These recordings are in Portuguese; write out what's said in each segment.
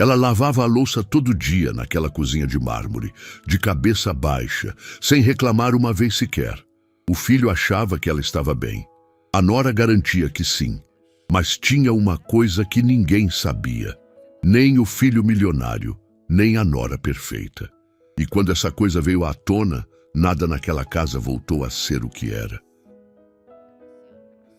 Ela lavava a louça todo dia naquela cozinha de mármore, de cabeça baixa, sem reclamar uma vez sequer. O filho achava que ela estava bem. A nora garantia que sim, mas tinha uma coisa que ninguém sabia. Nem o filho milionário, nem a nora perfeita. E quando essa coisa veio à tona, nada naquela casa voltou a ser o que era.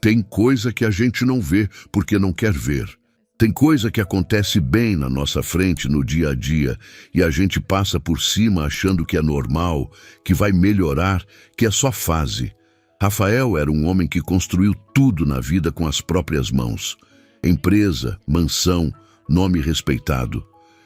Tem coisa que a gente não vê porque não quer ver. Tem coisa que acontece bem na nossa frente no dia a dia e a gente passa por cima achando que é normal, que vai melhorar, que é só fase. Rafael era um homem que construiu tudo na vida com as próprias mãos. Empresa, mansão, nome respeitado.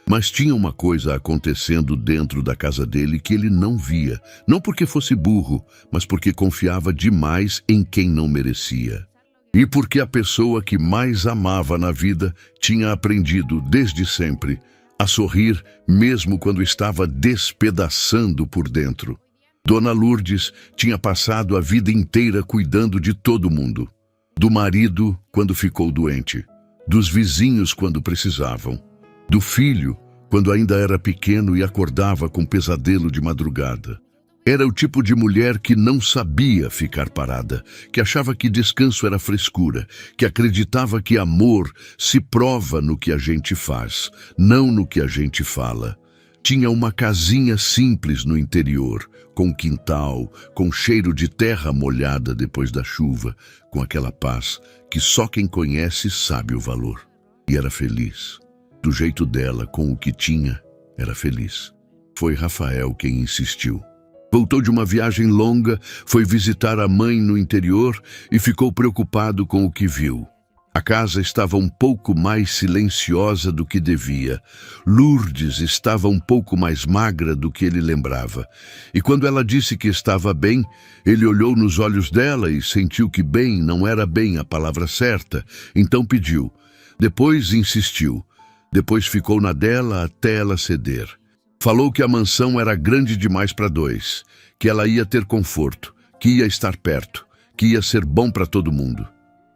Mas tinha uma coisa acontecendo dentro da casa dele que ele não via. Não porque fosse burro, mas porque confiava demais em quem não merecia. E porque a pessoa que mais amava na vida tinha aprendido, desde sempre, a sorrir mesmo quando estava despedaçando por dentro. Dona Lourdes tinha passado a vida inteira cuidando de todo mundo. Do marido, quando ficou doente. Dos vizinhos, quando precisavam. Do filho, quando ainda era pequeno e acordava com pesadelo de madrugada. Era o tipo de mulher que não sabia ficar parada, que achava que descanso era frescura, que acreditava que amor se prova no que a gente faz, não no que a gente fala. Tinha uma casinha simples no interior, com quintal, com cheiro de terra molhada depois da chuva, com aquela paz que só quem conhece sabe o valor. E era feliz. Do jeito dela, com o que tinha, era feliz. Foi Rafael quem insistiu. Voltou de uma viagem longa, foi visitar a mãe no interior e ficou preocupado com o que viu. A casa estava um pouco mais silenciosa do que devia. Lourdes estava um pouco mais magra do que ele lembrava. E quando ela disse que estava bem, ele olhou nos olhos dela e sentiu que bem não era bem a palavra certa. Então pediu. Depois insistiu. Depois ficou na dela até ela ceder. Falou que a mansão era grande demais para dois, que ela ia ter conforto, que ia estar perto, que ia ser bom para todo mundo.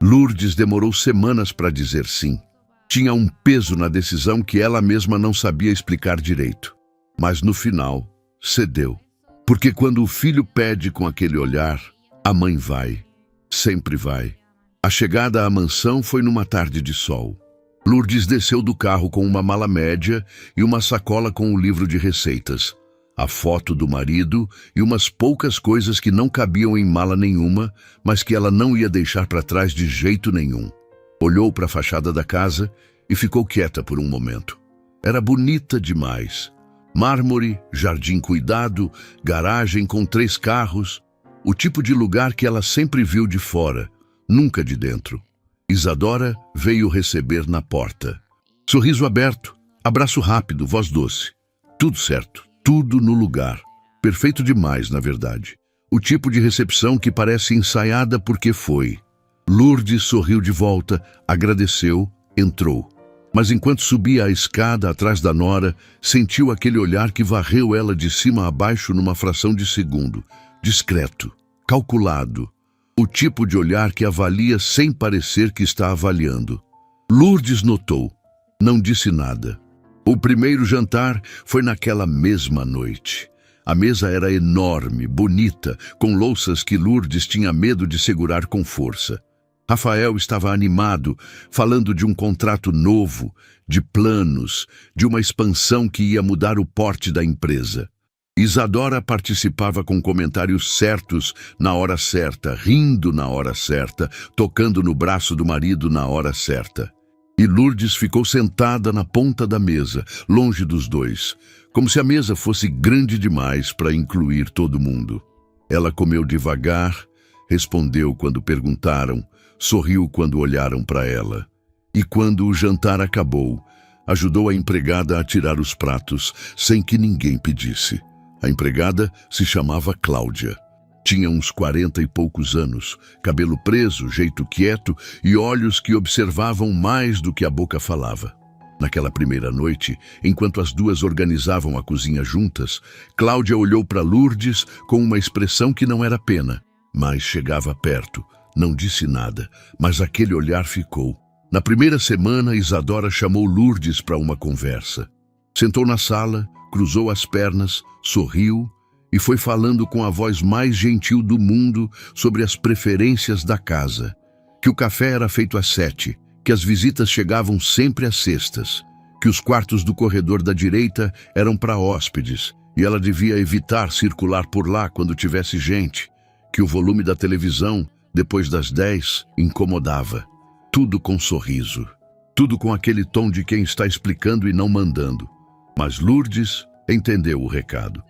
Lourdes demorou semanas para dizer sim. Tinha um peso na decisão que ela mesma não sabia explicar direito. Mas no final, cedeu. Porque quando o filho pede com aquele olhar, a mãe vai, sempre vai. A chegada à mansão foi numa tarde de sol. Lourdes desceu do carro com uma mala média e uma sacola com um livro de receitas, a foto do marido e umas poucas coisas que não cabiam em mala nenhuma, mas que ela não ia deixar para trás de jeito nenhum. Olhou para a fachada da casa e ficou quieta por um momento. Era bonita demais. Mármore, jardim cuidado, garagem com 3 carros, o tipo de lugar que ela sempre viu de fora, nunca de dentro. Isadora veio receber na porta. Sorriso aberto, abraço rápido, voz doce. Tudo certo, tudo no lugar. Perfeito demais, na verdade. O tipo de recepção que parece ensaiada porque foi. Lourdes sorriu de volta, agradeceu, entrou. Mas enquanto subia a escada atrás da nora, sentiu aquele olhar que varreu ela de cima a baixo numa fração de segundo. Discreto, calculado. O tipo de olhar que avalia sem parecer que está avaliando. Lourdes notou. Não disse nada. O primeiro jantar foi naquela mesma noite. A mesa era enorme, bonita, com louças que Lourdes tinha medo de segurar com força. Rafael estava animado, falando de um contrato novo, de planos, de uma expansão que ia mudar o porte da empresa. Isadora participava com comentários certos na hora certa, rindo na hora certa, tocando no braço do marido na hora certa. E Lourdes ficou sentada na ponta da mesa, longe dos dois, como se a mesa fosse grande demais para incluir todo mundo. Ela comeu devagar, respondeu quando perguntaram, sorriu quando olharam para ela. E quando o jantar acabou, ajudou a empregada a tirar os pratos, sem que ninguém pedisse. A empregada se chamava Cláudia. Tinha uns 40 e poucos anos, cabelo preso, jeito quieto e olhos que observavam mais do que a boca falava. Naquela primeira noite, enquanto as duas organizavam a cozinha juntas, Cláudia olhou para Lourdes com uma expressão que não era pena, mas chegava perto, não disse nada, mas aquele olhar ficou. Na primeira semana, Isadora chamou Lourdes para uma conversa. Sentou na sala, cruzou as pernas, sorriu e foi falando com a voz mais gentil do mundo sobre as preferências da casa. Que o café era feito às 7, que as visitas chegavam sempre às sextas, que os quartos do corredor da direita eram para hóspedes e ela devia evitar circular por lá quando tivesse gente, que o volume da televisão, depois das 10, incomodava. Tudo com sorriso, tudo com aquele tom de quem está explicando e não mandando. Mas Lourdes entendeu o recado.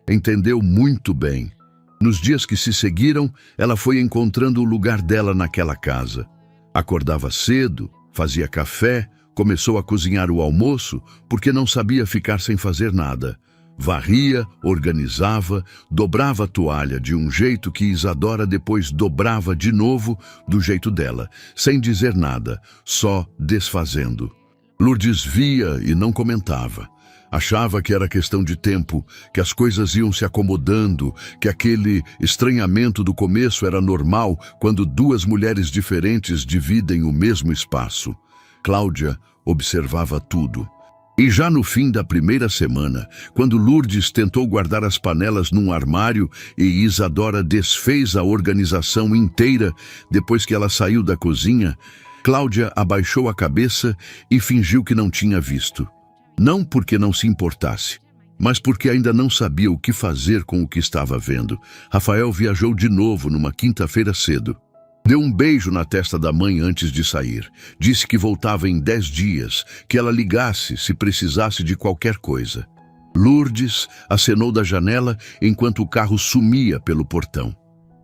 Entendeu muito bem. Nos dias que se seguiram, ela foi encontrando o lugar dela naquela casa. Acordava cedo, fazia café, começou a cozinhar o almoço, porque não sabia ficar sem fazer nada. Varria, organizava, dobrava a toalha de um jeito que Isadora depois dobrava de novo do jeito dela, sem dizer nada, só desfazendo. Lourdes via e não comentava. Achava que era questão de tempo, que as coisas iam se acomodando, que aquele estranhamento do começo era normal quando duas mulheres diferentes dividem o mesmo espaço. Cláudia observava tudo. E já no fim da primeira semana, quando Lourdes tentou guardar as panelas num armário e Isadora desfez a organização inteira depois que ela saiu da cozinha, Cláudia abaixou a cabeça e fingiu que não tinha visto. Não porque não se importasse, mas porque ainda não sabia o que fazer com o que estava vendo. Rafael viajou de novo numa quinta-feira cedo. Deu um beijo na testa da mãe antes de sair. Disse que voltava em 10 dias, que ela ligasse se precisasse de qualquer coisa. Lourdes acenou da janela enquanto o carro sumia pelo portão.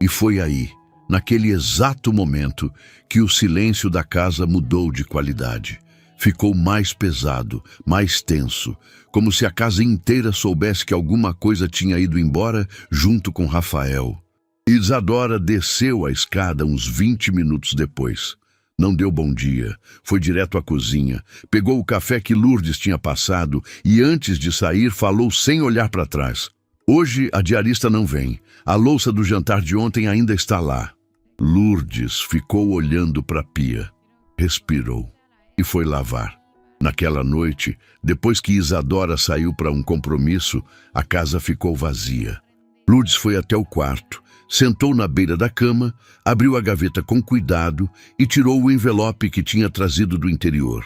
E foi aí, naquele exato momento, que o silêncio da casa mudou de qualidade. Ficou mais pesado, mais tenso, como se a casa inteira soubesse que alguma coisa tinha ido embora junto com Rafael. Isadora desceu a escada uns 20 minutos depois. Não deu bom dia, foi direto à cozinha, pegou o café que Lourdes tinha passado e antes de sair falou sem olhar para trás. Hoje a diarista não vem, a louça do jantar de ontem ainda está lá. Lourdes ficou olhando para a pia, respirou e foi lavar. Naquela noite, depois que Isadora saiu para um compromisso, a casa ficou vazia. Lourdes foi até o quarto. Sentou na beira da cama, abriu a gaveta com cuidado e tirou o envelope que tinha trazido do interior.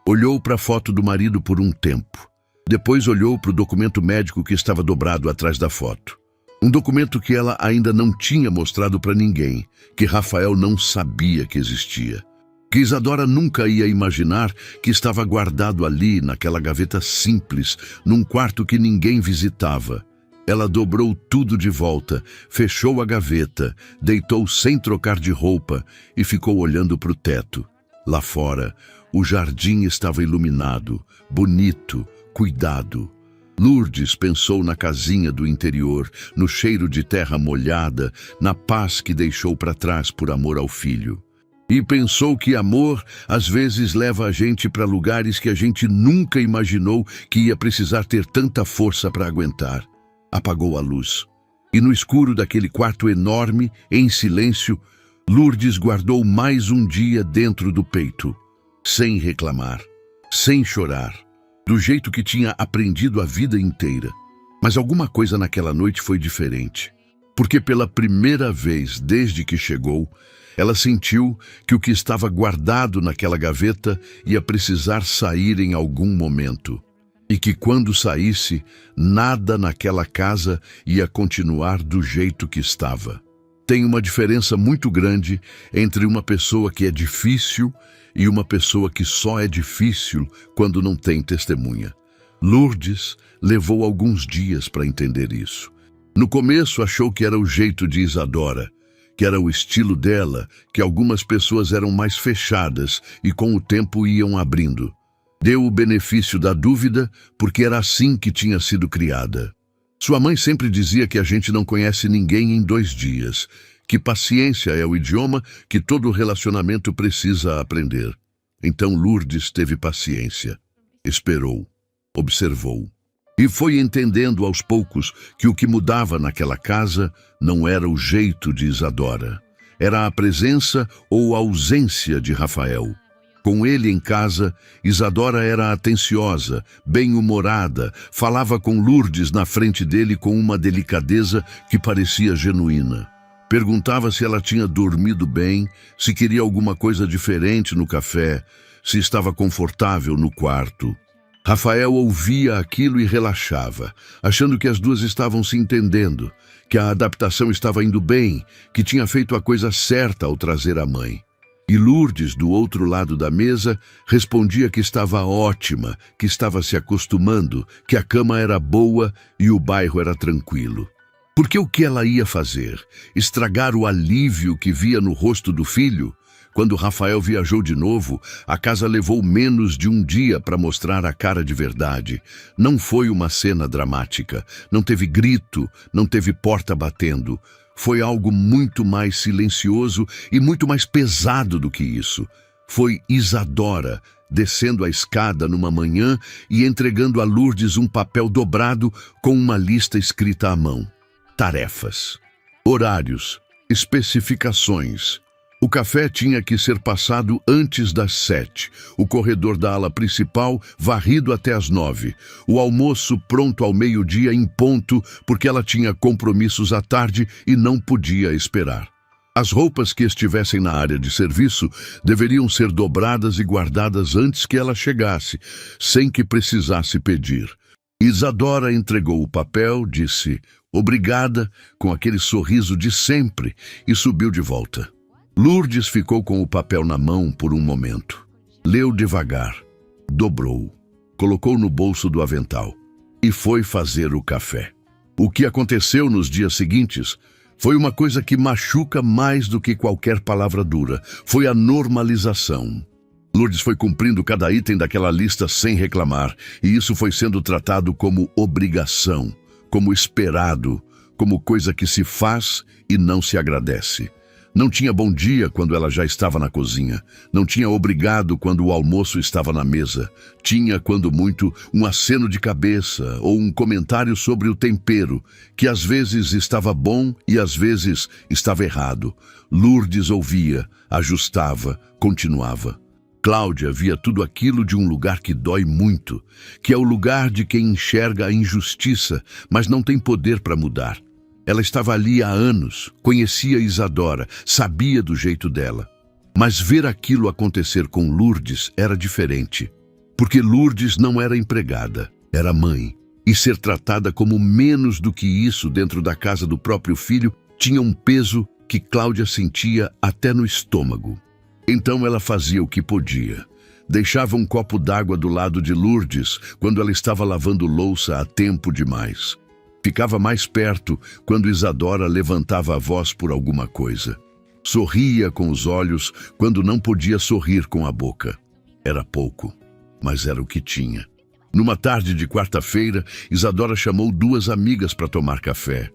Olhou para a foto do marido por um tempo. Depois olhou para o documento médico que estava dobrado atrás da foto. Um documento que ela ainda não tinha mostrado para ninguém, que Rafael não sabia que existia. Que Isadora nunca ia imaginar que estava guardado ali, naquela gaveta simples, num quarto que ninguém visitava. Ela dobrou tudo de volta, fechou a gaveta, deitou sem trocar de roupa e ficou olhando para o teto. Lá fora, o jardim estava iluminado, bonito, cuidado. Lourdes pensou na casinha do interior, no cheiro de terra molhada, na paz que deixou para trás por amor ao filho. E pensou que amor às vezes leva a gente para lugares que a gente nunca imaginou que ia precisar ter tanta força para aguentar. Apagou a luz. E no escuro daquele quarto enorme, em silêncio, Lourdes guardou mais um dia dentro do peito, sem reclamar, sem chorar, do jeito que tinha aprendido a vida inteira. Mas alguma coisa naquela noite foi diferente, porque pela primeira vez desde que chegou, ela sentiu que o que estava guardado naquela gaveta ia precisar sair em algum momento. E que quando saísse, nada naquela casa ia continuar do jeito que estava. Tem uma diferença muito grande entre uma pessoa que é difícil e uma pessoa que só é difícil quando não tem testemunha. Lourdes levou alguns dias para entender isso. No começo achou que era o jeito de Isadora, que era o estilo dela, que algumas pessoas eram mais fechadas e com o tempo iam abrindo. Deu o benefício da dúvida porque era assim que tinha sido criada. Sua mãe sempre dizia que a gente não conhece ninguém em 2 dias, que paciência é o idioma que todo relacionamento precisa aprender. Então Lourdes teve paciência, esperou, observou e foi entendendo aos poucos que o que mudava naquela casa não era o jeito de Isadora, era a presença ou a ausência de Rafael. Com ele em casa, Isadora era atenciosa, bem-humorada, falava com Lourdes na frente dele com uma delicadeza que parecia genuína. Perguntava se ela tinha dormido bem, se queria alguma coisa diferente no café, se estava confortável no quarto. Rafael ouvia aquilo e relaxava, achando que as duas estavam se entendendo, que a adaptação estava indo bem, que tinha feito a coisa certa ao trazer a mãe. E Lourdes, do outro lado da mesa, respondia que estava ótima, que estava se acostumando, que a cama era boa e o bairro era tranquilo. Porque o que ela ia fazer? Estragar o alívio que via no rosto do filho? Quando Rafael viajou de novo, a casa levou menos de um dia para mostrar a cara de verdade. Não foi uma cena dramática, não teve grito, não teve porta batendo. Foi algo muito mais silencioso e muito mais pesado do que isso. Foi Isadora descendo a escada numa manhã e entregando a Lourdes um papel dobrado com uma lista escrita à mão. Tarefas, horários, especificações. O café tinha que ser passado antes das 7, o corredor da ala principal varrido até as 9, o almoço pronto ao meio-dia em ponto, porque ela tinha compromissos à tarde e não podia esperar. As roupas que estivessem na área de serviço deveriam ser dobradas e guardadas antes que ela chegasse, sem que precisasse pedir. Isadora entregou o papel, disse "obrigada", com aquele sorriso de sempre, e subiu de volta. Lourdes ficou com o papel na mão por um momento. Leu devagar, dobrou, colocou no bolso do avental e foi fazer o café. O que aconteceu nos dias seguintes foi uma coisa que machuca mais do que qualquer palavra dura. Foi a normalização. Lourdes foi cumprindo cada item daquela lista sem reclamar, e isso foi sendo tratado como obrigação, como esperado, como coisa que se faz e não se agradece. Não tinha bom dia quando ela já estava na cozinha. Não tinha obrigado quando o almoço estava na mesa. Tinha, quando muito, um aceno de cabeça ou um comentário sobre o tempero, que às vezes estava bom e às vezes estava errado. Lourdes ouvia, ajustava, continuava. Cláudia via tudo aquilo de um lugar que dói muito, que é o lugar de quem enxerga a injustiça, mas não tem poder para mudar. Ela estava ali há anos, conhecia Isadora, sabia do jeito dela. Mas ver aquilo acontecer com Lourdes era diferente, porque Lourdes não era empregada, era mãe. E ser tratada como menos do que isso dentro da casa do próprio filho tinha um peso que Cláudia sentia até no estômago. Então ela fazia o que podia. Deixava um copo d'água do lado de Lourdes quando ela estava lavando louça há tempo demais. Ficava mais perto quando Isadora levantava a voz por alguma coisa. Sorria com os olhos quando não podia sorrir com a boca. Era pouco, mas era o que tinha. Numa tarde de quarta-feira, Isadora chamou 2 amigas para tomar café.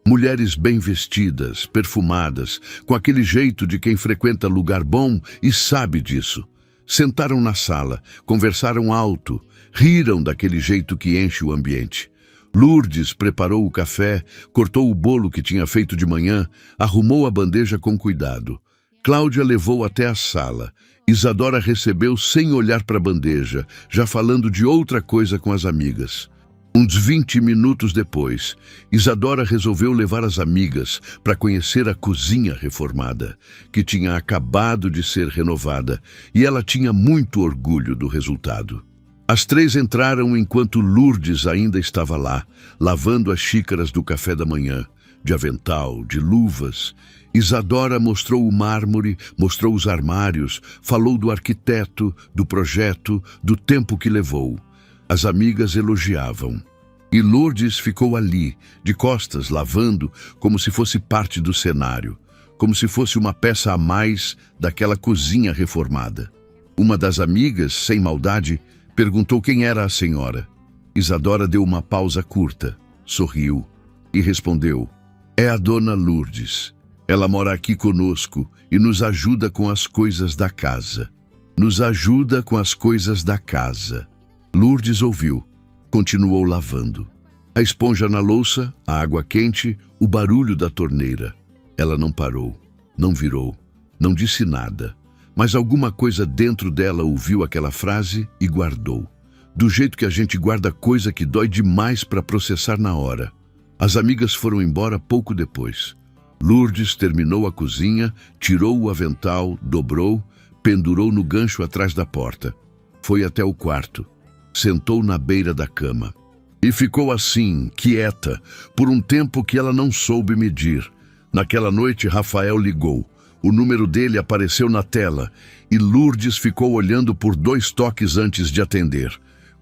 Mulheres bem vestidas, perfumadas, com aquele jeito de quem frequenta lugar bom e sabe disso. Sentaram na sala, conversaram alto, riram daquele jeito que enche o ambiente. Lourdes preparou o café, cortou o bolo que tinha feito de manhã, arrumou a bandeja com cuidado. Cláudia levou até a sala. Isadora recebeu sem olhar para a bandeja, já falando de outra coisa com as amigas. Uns 20 minutos depois, Isadora resolveu levar as amigas para conhecer a cozinha reformada, que tinha acabado de ser renovada, e ela tinha muito orgulho do resultado. As 3 entraram enquanto Lourdes ainda estava lá, lavando as xícaras do café da manhã, de avental, de luvas. Isadora mostrou o mármore, mostrou os armários, falou do arquiteto, do projeto, do tempo que levou. As amigas elogiavam. E Lourdes ficou ali, de costas, lavando, como se fosse parte do cenário, como se fosse uma peça a mais daquela cozinha reformada. Uma das amigas, sem maldade, perguntou quem era a senhora. Isadora deu uma pausa curta, sorriu e respondeu: "É a dona Lourdes. Ela mora aqui conosco e nos ajuda com as coisas da casa. Nos ajuda com as coisas da casa." Lourdes ouviu, continuou lavando. A esponja na louça, a água quente, o barulho da torneira. Ela não parou, não virou, não disse nada. Mas alguma coisa dentro dela ouviu aquela frase e guardou. Do jeito que a gente guarda coisa que dói demais para processar na hora. As amigas foram embora pouco depois. Lourdes terminou a cozinha, tirou o avental, dobrou, pendurou no gancho atrás da porta. Foi até o quarto. Sentou na beira da cama. E ficou assim, quieta, por um tempo que ela não soube medir. Naquela noite, Rafael ligou. O número dele apareceu na tela e Lourdes ficou olhando por 2 toques antes de atender.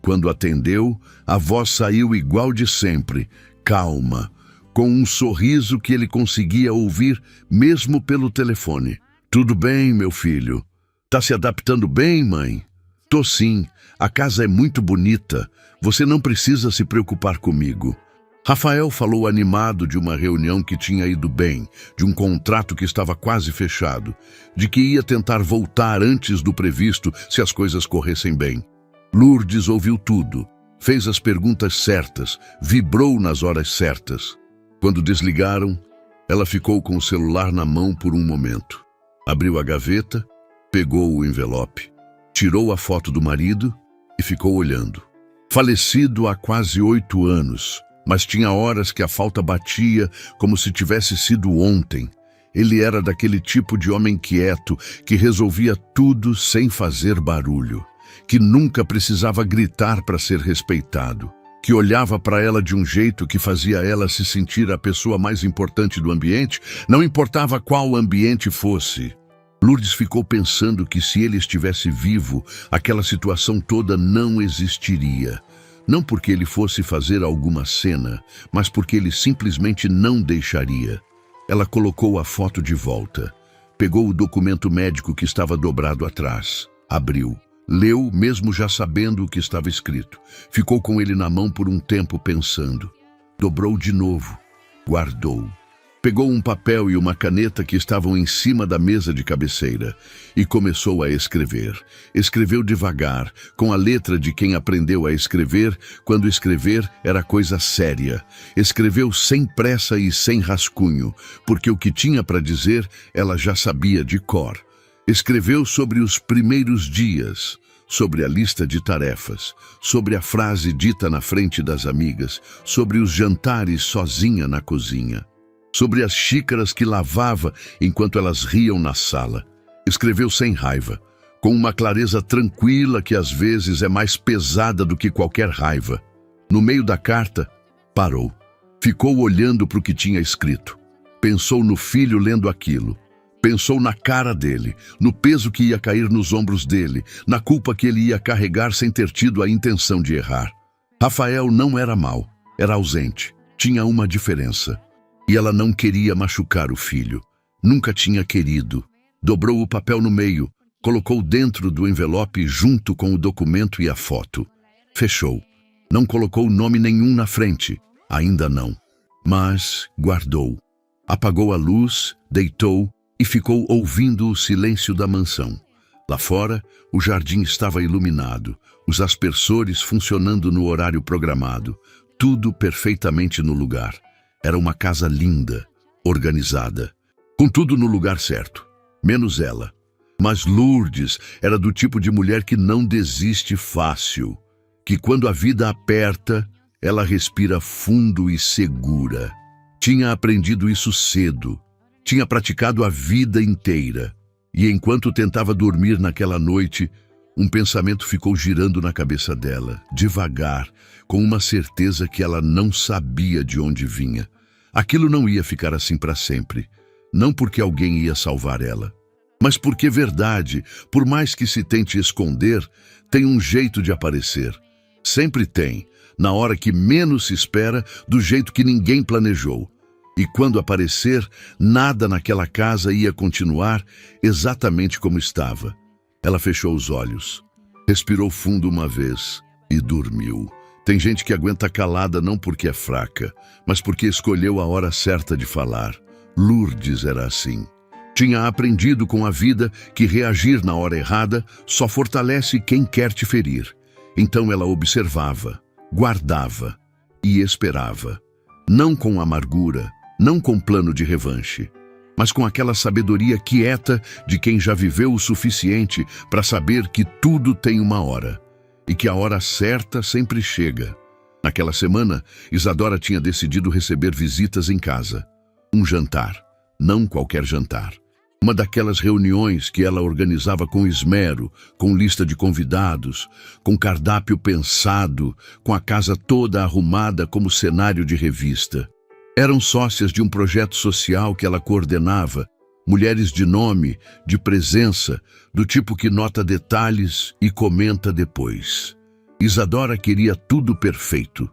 Quando atendeu, a voz saiu igual de sempre, calma, com um sorriso que ele conseguia ouvir mesmo pelo telefone. Tudo bem, meu filho? Tá se adaptando bem, mãe? Tô sim. A casa é muito bonita. Você não precisa se preocupar comigo. Rafael falou animado de uma reunião que tinha ido bem, de um contrato que estava quase fechado, de que ia tentar voltar antes do previsto se as coisas corressem bem. Lourdes ouviu tudo, fez as perguntas certas, vibrou nas horas certas. Quando desligaram, ela ficou com o celular na mão por um momento. Abriu a gaveta, pegou o envelope, tirou a foto do marido e ficou olhando. Falecido há quase 8 anos, mas tinha horas que a falta batia como se tivesse sido ontem. Ele era daquele tipo de homem quieto que resolvia tudo sem fazer barulho, que nunca precisava gritar para ser respeitado, que olhava para ela de um jeito que fazia ela se sentir a pessoa mais importante do ambiente, não importava qual ambiente fosse. Lourdes ficou pensando que se ele estivesse vivo, aquela situação toda não existiria. Não porque ele fosse fazer alguma cena, mas porque ele simplesmente não deixaria. Ela colocou a foto de volta, pegou o documento médico que estava dobrado atrás, abriu, leu mesmo já sabendo o que estava escrito. Ficou com ele na mão por um tempo pensando. Dobrou de novo, guardou. Pegou um papel e uma caneta que estavam em cima da mesa de cabeceira e começou a escrever. Escreveu devagar, com a letra de quem aprendeu a escrever quando escrever era coisa séria. Escreveu sem pressa e sem rascunho, porque o que tinha para dizer ela já sabia de cor. Escreveu sobre os primeiros dias, sobre a lista de tarefas, sobre a frase dita na frente das amigas, sobre os jantares sozinha na cozinha, sobre as xícaras que lavava enquanto elas riam na sala. Escreveu sem raiva, com uma clareza tranquila que às vezes é mais pesada do que qualquer raiva. No meio da carta, parou. Ficou olhando para o que tinha escrito. Pensou no filho lendo aquilo. Pensou na cara dele, no peso que ia cair nos ombros dele, na culpa que ele ia carregar sem ter tido a intenção de errar. Rafael não era mau, era ausente. Tinha uma diferença. E ela não queria machucar o filho. Nunca tinha querido. Dobrou o papel no meio, colocou dentro do envelope junto com o documento e a foto. Fechou. Não colocou nome nenhum na frente. Ainda não. Mas guardou. Apagou a luz, deitou e ficou ouvindo o silêncio da mansão. Lá fora, o jardim estava iluminado, os aspersores funcionando no horário programado, tudo perfeitamente no lugar. Era uma casa linda, organizada, com tudo no lugar certo, menos ela. Mas Lourdes era do tipo de mulher que não desiste fácil, que quando a vida aperta, ela respira fundo e segura. Tinha aprendido isso cedo, tinha praticado a vida inteira. E enquanto tentava dormir naquela noite, um pensamento ficou girando na cabeça dela, devagar, com uma certeza que ela não sabia de onde vinha. Aquilo não ia ficar assim para sempre, não porque alguém ia salvar ela, mas porque verdade, por mais que se tente esconder, tem um jeito de aparecer. Sempre tem, na hora que menos se espera, do jeito que ninguém planejou. E quando aparecer, nada naquela casa ia continuar exatamente como estava. Ela fechou os olhos, respirou fundo uma vez e dormiu. Tem gente que aguenta calada não porque é fraca, mas porque escolheu a hora certa de falar. Lourdes era assim. Tinha aprendido com a vida que reagir na hora errada só fortalece quem quer te ferir. Então ela observava, guardava e esperava. Não com amargura, não com plano de revanche, mas com aquela sabedoria quieta de quem já viveu o suficiente para saber que tudo tem uma hora, e que a hora certa sempre chega. Naquela semana, Isadora tinha decidido receber visitas em casa. Um jantar, não qualquer jantar. Uma daquelas reuniões que ela organizava com esmero, com lista de convidados, com cardápio pensado, com a casa toda arrumada como cenário de revista. Eram sócias de um projeto social que ela coordenava, mulheres de nome, de presença, do tipo que nota detalhes e comenta depois. Isadora queria tudo perfeito.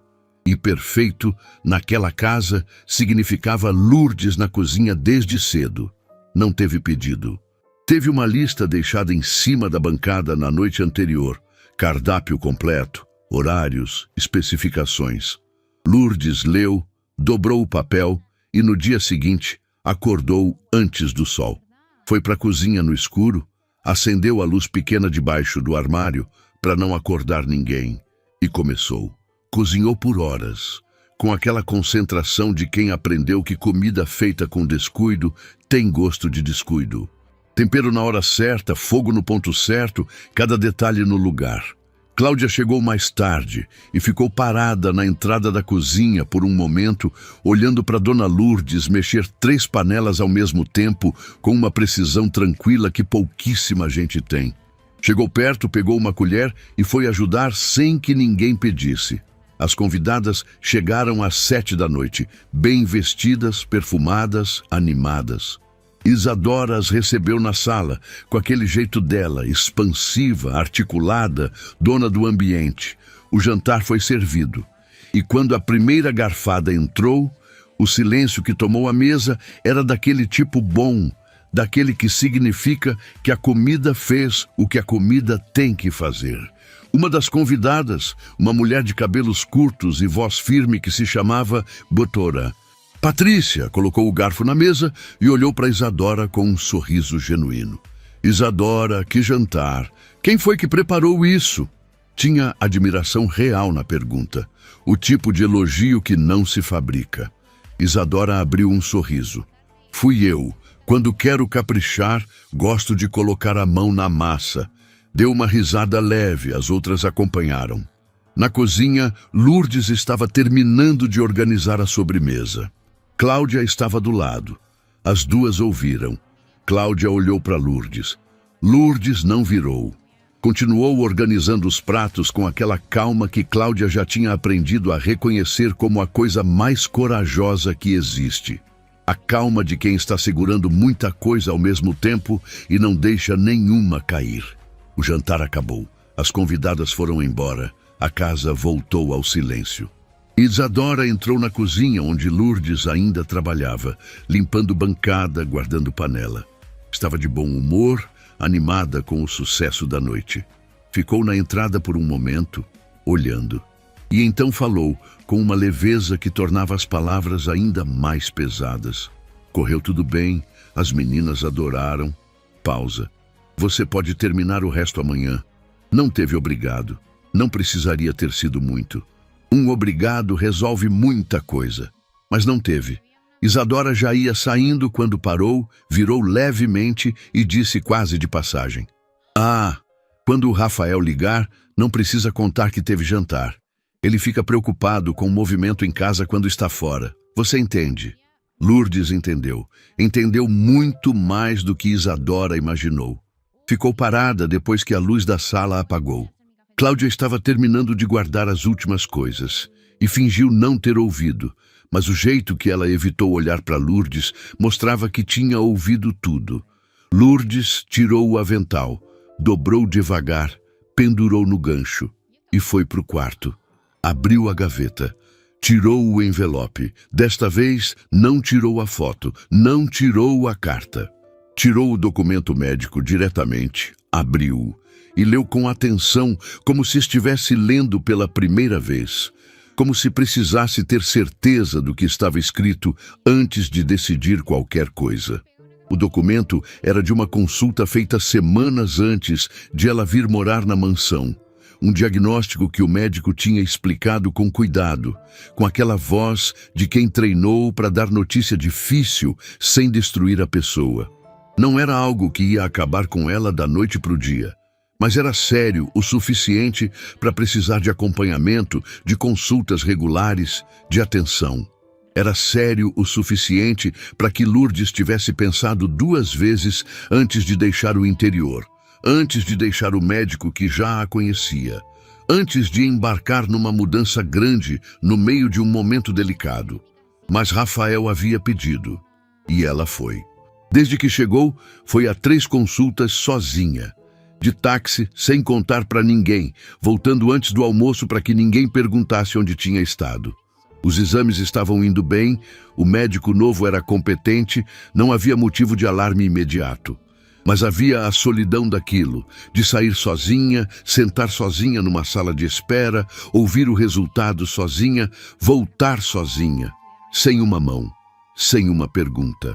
E perfeito, naquela casa, significava Lourdes na cozinha desde cedo. Não teve pedido. Teve uma lista deixada em cima da bancada na noite anterior. Cardápio completo, horários, especificações. Lourdes leu, dobrou o papel e no dia seguinte acordou antes do sol. Foi para a cozinha no escuro, acendeu a luz pequena debaixo do armário para não acordar ninguém e começou. Cozinhou por horas, com aquela concentração de quem aprendeu que comida feita com descuido tem gosto de descuido. Tempero na hora certa, fogo no ponto certo, cada detalhe no lugar. Cláudia chegou mais tarde e ficou parada na entrada da cozinha por um momento, olhando para Dona Lourdes mexer 3 panelas ao mesmo tempo com uma precisão tranquila que pouquíssima gente tem. Chegou perto, pegou uma colher e foi ajudar sem que ninguém pedisse. As convidadas chegaram às 7 da noite, bem vestidas, perfumadas, animadas. Isadora as recebeu na sala, com aquele jeito dela, expansiva, articulada, dona do ambiente. O jantar foi servido. E quando a primeira garfada entrou, o silêncio que tomou a mesa era daquele tipo bom, daquele que significa que a comida fez o que a comida tem que fazer. Uma das convidadas, uma mulher de cabelos curtos e voz firme que se chamava Botora. Patrícia colocou o garfo na mesa e olhou para Isadora com um sorriso genuíno. Isadora, que jantar! Quem foi que preparou isso? Tinha admiração real na pergunta, o tipo de elogio que não se fabrica. Isadora abriu um sorriso. Fui eu. Quando quero caprichar, gosto de colocar a mão na massa. Deu uma risada leve, as outras acompanharam. Na cozinha, Lourdes estava terminando de organizar a sobremesa. Cláudia estava do lado. As duas ouviram. Cláudia olhou para Lourdes. Lourdes não virou. Continuou organizando os pratos com aquela calma que Cláudia já tinha aprendido a reconhecer como a coisa mais corajosa que existe. A calma de quem está segurando muita coisa ao mesmo tempo e não deixa nenhuma cair. O jantar acabou. As convidadas foram embora. A casa voltou ao silêncio. Isadora entrou na cozinha onde Lourdes ainda trabalhava, limpando bancada, guardando panela. Estava de bom humor, animada com o sucesso da noite. Ficou na entrada por um momento, olhando. E então falou, com uma leveza que tornava as palavras ainda mais pesadas. Correu tudo bem, as meninas adoraram. Pausa. Você pode terminar o resto amanhã. Não teve obrigado. Não precisaria ter sido muito. Um obrigado resolve muita coisa. Mas não teve. Isadora já ia saindo quando parou, virou levemente e disse quase de passagem. Quando o Rafael ligar, não precisa contar que teve jantar. Ele fica preocupado com o movimento em casa quando está fora. Você entende? Lourdes entendeu. Entendeu muito mais do que Isadora imaginou. Ficou parada depois que a luz da sala apagou. Cláudia estava terminando de guardar as últimas coisas e fingiu não ter ouvido, mas o jeito que ela evitou olhar para Lourdes mostrava que tinha ouvido tudo. Lourdes tirou o avental, dobrou devagar, pendurou no gancho e foi para o quarto. Abriu a gaveta, tirou o envelope. Desta vez, não tirou a foto, não tirou a carta. Tirou o documento médico diretamente, abriu-o e leu com atenção, como se estivesse lendo pela primeira vez, como se precisasse ter certeza do que estava escrito antes de decidir qualquer coisa. O documento era de uma consulta feita semanas antes de ela vir morar na mansão. um diagnóstico que o médico tinha explicado com cuidado, com aquela voz de quem treinou para dar notícia difícil sem destruir a pessoa. Não era algo que ia acabar com ela da noite para o dia, mas era sério o suficiente para precisar de acompanhamento, de consultas regulares, de atenção. Era sério o suficiente para que Lourdes tivesse pensado 2 vezes antes de deixar o interior, antes de deixar o médico que já a conhecia, antes de embarcar numa mudança grande no meio de um momento delicado. Mas Rafael havia pedido, e ela foi. Desde que chegou, foi a 3 consultas sozinha, de táxi, sem contar para ninguém, voltando antes do almoço para que ninguém perguntasse onde tinha estado. Os exames estavam indo bem, o médico novo era competente, não havia motivo de alarme imediato. Mas havia a solidão daquilo, de sair sozinha, sentar sozinha numa sala de espera, ouvir o resultado sozinha, voltar sozinha, sem uma mão, sem uma pergunta,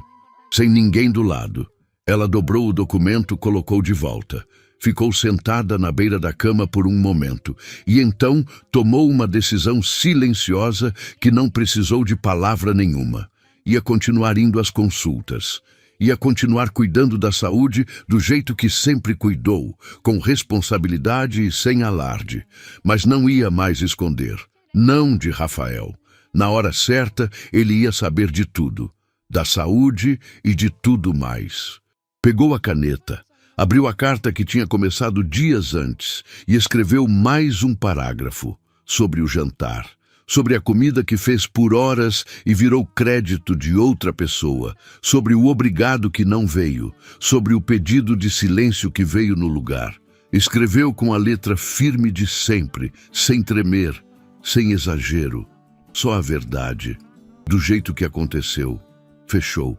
sem ninguém do lado. Ela dobrou o documento, colocou de volta. Ficou sentada na beira da cama por um momento e então tomou uma decisão silenciosa que não precisou de palavra nenhuma. Ia continuar indo às consultas. Ia continuar cuidando da saúde do jeito que sempre cuidou, com responsabilidade e sem alarde. Mas não ia mais esconder. Não de Rafael. Na hora certa, ele ia saber de tudo. Da saúde e de tudo mais. Pegou a caneta. Abriu a carta que tinha começado dias antes e escreveu mais um parágrafo sobre o jantar, sobre a comida que fez por horas e virou crédito de outra pessoa, sobre o obrigado que não veio, sobre o pedido de silêncio que veio no lugar. Escreveu com a letra firme de sempre, sem tremer, sem exagero, só a verdade, do jeito que aconteceu. Fechou,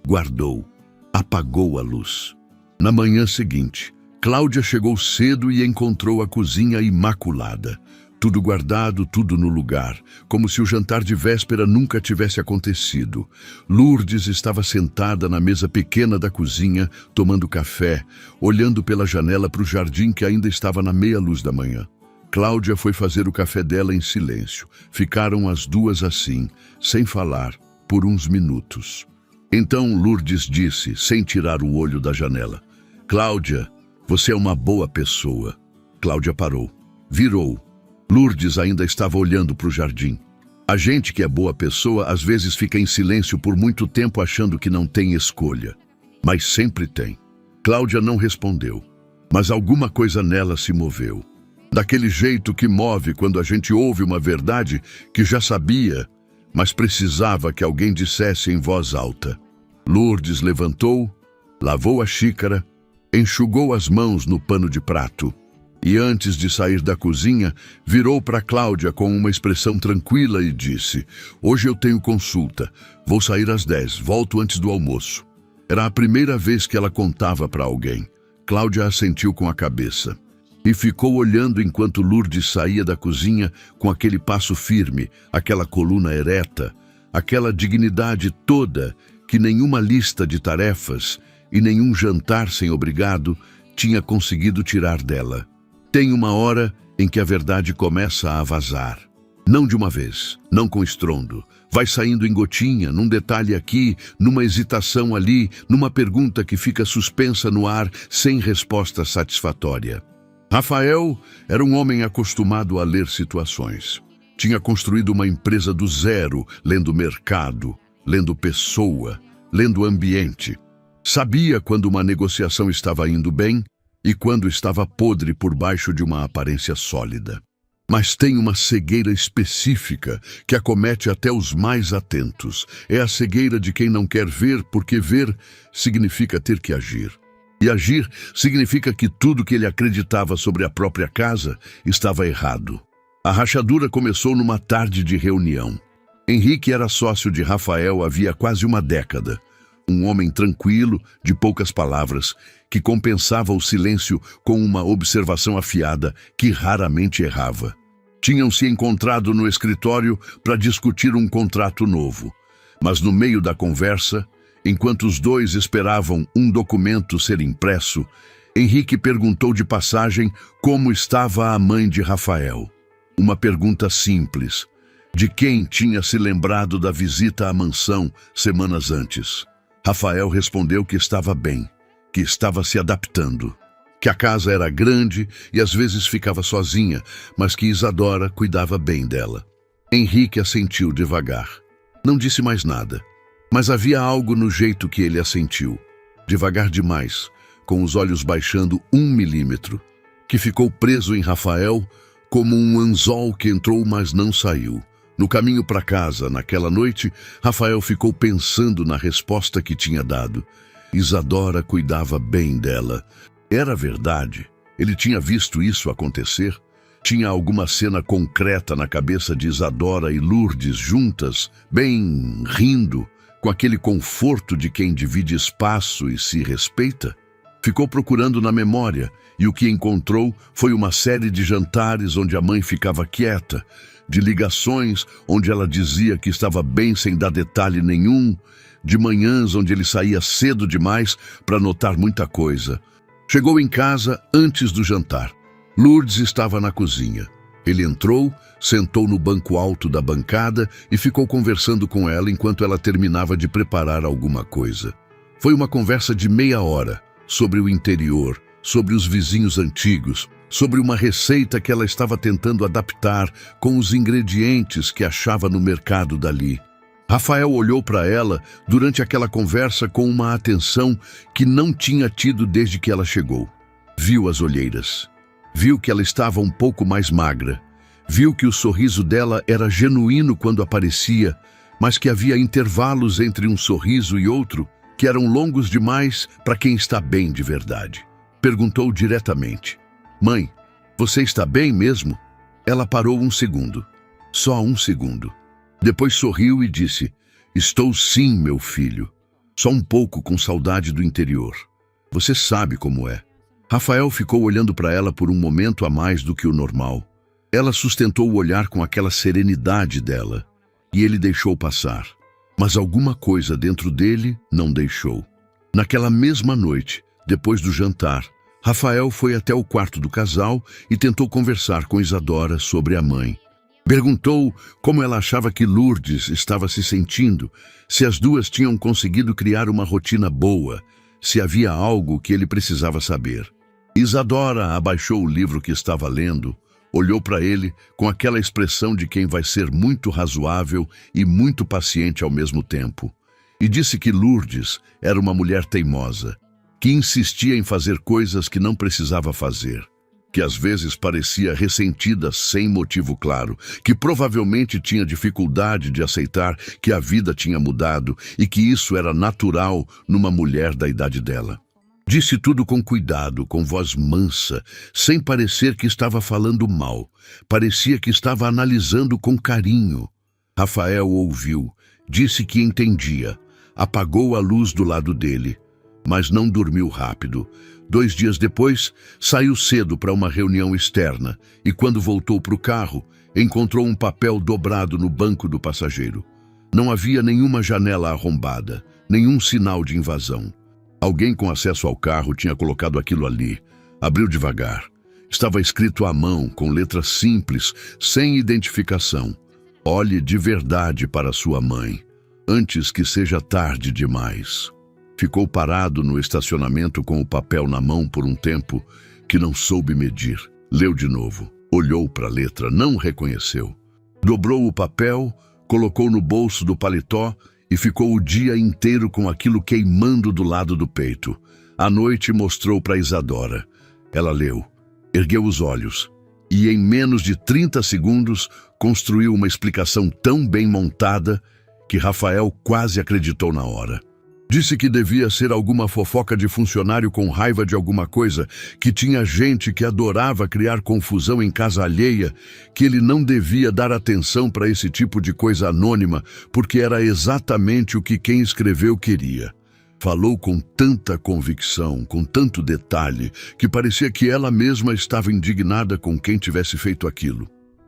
guardou, apagou a luz. Na manhã seguinte, Cláudia chegou cedo e encontrou a cozinha imaculada. Tudo guardado, tudo no lugar, como se o jantar de véspera nunca tivesse acontecido. Lourdes estava sentada na mesa pequena da cozinha, tomando café, olhando pela janela para o jardim que ainda estava na meia luz da manhã. Cláudia foi fazer o café dela em silêncio. Ficaram as 2 assim, sem falar, por uns minutos. Então Lourdes disse, sem tirar o olho da janela: Cláudia, você é uma boa pessoa. Cláudia parou, virou. Lourdes ainda estava olhando para o jardim. A gente que é boa pessoa às vezes fica em silêncio por muito tempo achando que não tem escolha. Mas sempre tem. Cláudia não respondeu, mas alguma coisa nela se moveu. Daquele jeito que move quando a gente ouve uma verdade que já sabia, mas precisava que alguém dissesse em voz alta. Lourdes levantou, lavou a xícara, enxugou as mãos no pano de prato e, antes de sair da cozinha, virou para Cláudia com uma expressão tranquila e disse: Hoje eu tenho consulta, vou sair às 10, volto antes do almoço. Era a primeira vez que ela contava para alguém. Cláudia assentiu com a cabeça e ficou olhando enquanto Lourdes saía da cozinha com aquele passo firme, aquela coluna ereta, aquela dignidade toda que nenhuma lista de tarefas e nenhum jantar sem obrigado tinha conseguido tirar dela. Tem uma hora em que a verdade começa a vazar. Não de uma vez, não com estrondo. Vai saindo em gotinha, num detalhe aqui, numa hesitação ali, numa pergunta que fica suspensa no ar sem resposta satisfatória. Rafael era um homem acostumado a ler situações. Tinha construído uma empresa do zero, lendo mercado, lendo pessoa, lendo ambiente. Sabia quando uma negociação estava indo bem e quando estava podre por baixo de uma aparência sólida. Mas tem uma cegueira específica que acomete até os mais atentos. É a cegueira de quem não quer ver, porque ver significa ter que agir. E agir significa que tudo que ele acreditava sobre a própria casa estava errado. A rachadura começou numa tarde de reunião. Henrique era sócio de Rafael havia quase uma década. Um homem tranquilo, de poucas palavras, que compensava o silêncio com uma observação afiada que raramente errava. Tinham se encontrado no escritório para discutir um contrato novo. Mas no meio da conversa, enquanto os dois esperavam um documento ser impresso, Henrique perguntou de passagem como estava a mãe de Rafael. Uma pergunta simples, de quem tinha se lembrado da visita à mansão semanas antes. Rafael respondeu que estava bem, que estava se adaptando, que a casa era grande e às vezes ficava sozinha, mas que Isadora cuidava bem dela. Henrique assentiu devagar. Não disse mais nada, mas havia algo no jeito que ele assentiu. Devagar demais, com os olhos baixando 1 milímetro, que ficou preso em Rafael como um anzol que entrou, mas não saiu. No caminho para casa, naquela noite, Rafael ficou pensando na resposta que tinha dado. Isadora cuidava bem dela. Era verdade? Ele tinha visto isso acontecer? Tinha alguma cena concreta na cabeça de Isadora e Lourdes juntas, bem rindo, com aquele conforto de quem divide espaço e se respeita? Ficou procurando na memória e o que encontrou foi uma série de jantares onde a mãe ficava quieta, de ligações onde ela dizia que estava bem sem dar detalhe nenhum, de manhãs onde ele saía cedo demais para notar muita coisa. Chegou em casa antes do jantar. Lourdes estava na cozinha. Ele entrou, sentou no banco alto da bancada e ficou conversando com ela enquanto ela terminava de preparar alguma coisa. Foi uma conversa de meia hora sobre o interior, sobre os vizinhos antigos, sobre uma receita que ela estava tentando adaptar com os ingredientes que achava no mercado dali. Rafael olhou para ela durante aquela conversa com uma atenção que não tinha tido desde que ela chegou. Viu as olheiras. Viu que ela estava um pouco mais magra. Viu que o sorriso dela era genuíno quando aparecia, mas que havia intervalos entre um sorriso e outro que eram longos demais para quem está bem de verdade. Perguntou diretamente: "Mãe, você está bem mesmo?" Ela parou um segundo. Só um segundo. Depois sorriu e disse: "Estou sim, meu filho. Só um pouco com saudade do interior. Você sabe como é." Rafael ficou olhando para ela por um momento a mais do que o normal. Ela sustentou o olhar com aquela serenidade dela, e ele deixou passar. Mas alguma coisa dentro dele não deixou. Naquela mesma noite, depois do jantar, Rafael foi até o quarto do casal e tentou conversar com Isadora sobre a mãe. Perguntou como ela achava que Lourdes estava se sentindo, se as duas tinham conseguido criar uma rotina boa, se havia algo que ele precisava saber. Isadora abaixou o livro que estava lendo, olhou para ele com aquela expressão de quem vai ser muito razoável e muito paciente ao mesmo tempo, e disse que Lourdes era uma mulher teimosa, que insistia em fazer coisas que não precisava fazer, que às vezes parecia ressentida sem motivo claro, que provavelmente tinha dificuldade de aceitar que a vida tinha mudado e que isso era natural numa mulher da idade dela. Disse tudo com cuidado, com voz mansa, sem parecer que estava falando mal. Parecia que estava analisando com carinho. Rafael ouviu, disse que entendia, apagou a luz do lado dele, mas não dormiu rápido. 2 dias depois, saiu cedo para uma reunião externa e, quando voltou para o carro, encontrou um papel dobrado no banco do passageiro. Não havia nenhuma janela arrombada, nenhum sinal de invasão. Alguém com acesso ao carro tinha colocado aquilo ali. Abriu devagar. Estava escrito à mão, com letras simples, sem identificação: "Olhe de verdade para sua mãe, antes que seja tarde demais." Ficou parado no estacionamento com o papel na mão por um tempo que não soube medir. Leu de novo. Olhou para a letra, não reconheceu. Dobrou o papel, colocou no bolso do paletó e ficou o dia inteiro com aquilo queimando do lado do peito. À noite mostrou para Isadora. Ela leu, ergueu os olhos e, em menos de 30 segundos, construiu uma explicação tão bem montada que Rafael quase acreditou na hora. Disse que devia ser alguma fofoca de funcionário com raiva de alguma coisa, que tinha gente que adorava criar confusão em casa alheia, que ele não devia dar atenção para esse tipo de coisa anônima, porque era exatamente o que quem escreveu queria. Falou com tanta convicção, com tanto detalhe, que parecia que ela mesma estava indignada com quem tivesse feito aquilo.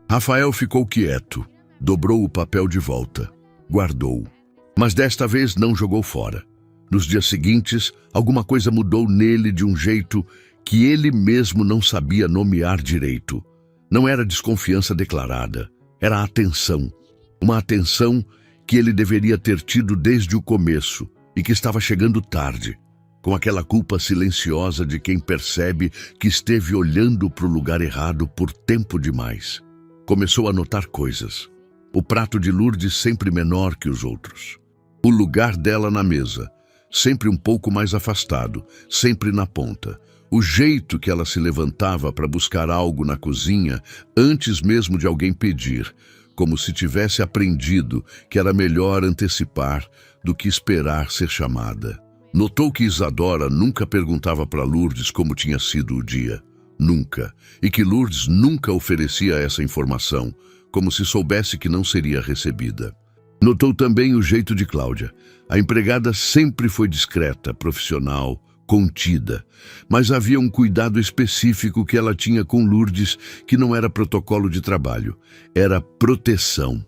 Rafael ficou quieto, dobrou o papel de volta, guardou. Mas desta vez não jogou fora. Nos dias seguintes, alguma coisa mudou nele de um jeito que ele mesmo não sabia nomear direito. Não era desconfiança declarada, era atenção. Uma atenção que ele deveria ter tido desde o começo e que estava chegando tarde, com aquela culpa silenciosa de quem percebe que esteve olhando para o lugar errado por tempo demais. Começou a notar coisas. O prato de Lourdes sempre menor que os outros. O lugar dela na mesa, sempre um pouco mais afastado, sempre na ponta. O jeito que ela se levantava para buscar algo na cozinha antes mesmo de alguém pedir, como se tivesse aprendido que era melhor antecipar do que esperar ser chamada. Notou que Isadora nunca perguntava para Lourdes como tinha sido o dia. Nunca. E que Lourdes nunca oferecia essa informação, como se soubesse que não seria recebida. Notou também o jeito de Cláudia. A empregada sempre foi discreta, profissional, contida, mas havia um cuidado específico que ela tinha com Lourdes que não era protocolo de trabalho, era proteção.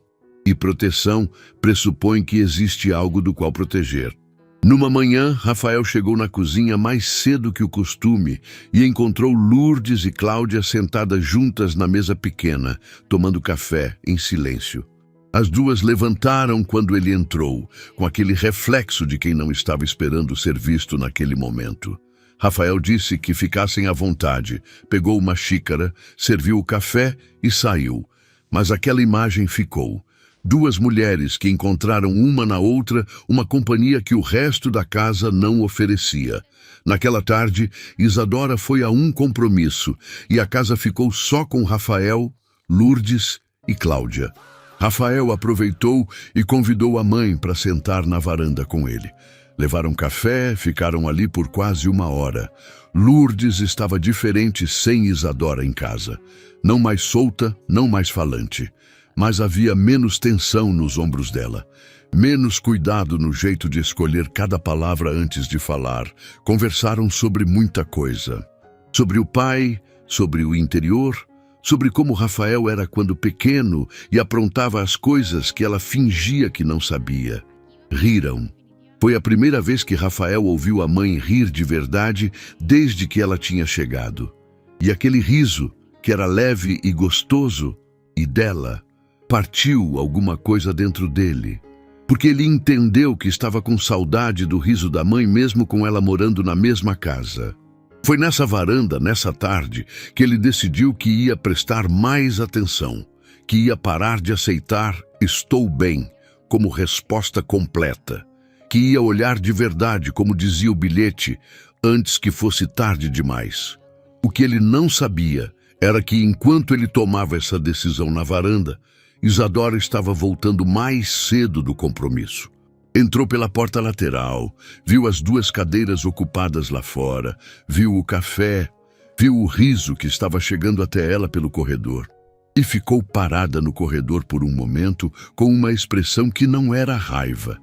E proteção pressupõe que existe algo do qual proteger. Numa manhã, Rafael chegou na cozinha mais cedo que o costume e encontrou Lourdes e Cláudia sentadas juntas na mesa pequena, tomando café em silêncio. As duas levantaram quando ele entrou, com aquele reflexo de quem não estava esperando ser visto naquele momento. Rafael disse que ficassem à vontade, pegou uma xícara, serviu o café e saiu. Mas aquela imagem ficou. Duas mulheres que encontraram uma na outra uma companhia que o resto da casa não oferecia. Naquela tarde, Isadora foi a um compromisso e a casa ficou só com Rafael, Lourdes e Cláudia. Rafael aproveitou e convidou a mãe para sentar na varanda com ele. Levaram café, ficaram ali por quase uma hora. Lourdes estava diferente sem Isadora em casa. Não mais solta, não mais falante. Mas havia menos tensão nos ombros dela. Menos cuidado no jeito de escolher cada palavra antes de falar. Conversaram sobre muita coisa. Sobre o pai, sobre o interior, sobre como Rafael era quando pequeno e aprontava as coisas que ela fingia que não sabia. Riram. Foi a primeira vez que Rafael ouviu a mãe rir de verdade desde que ela tinha chegado. E aquele riso, que era leve e gostoso, e dela, partiu alguma coisa dentro dele. Porque ele entendeu que estava com saudade do riso da mãe mesmo com ela morando na mesma casa. Foi nessa varanda, nessa tarde, que ele decidiu que ia prestar mais atenção, que ia parar de aceitar "estou bem" como resposta completa, que ia olhar de verdade, como dizia o bilhete, antes que fosse tarde demais. O que ele não sabia era que, enquanto ele tomava essa decisão na varanda, Isadora estava voltando mais cedo do compromisso. Entrou pela porta lateral, viu as duas cadeiras ocupadas lá fora, viu o café, viu o riso que estava chegando até ela pelo corredor. E ficou parada no corredor por um momento com uma expressão que não era raiva,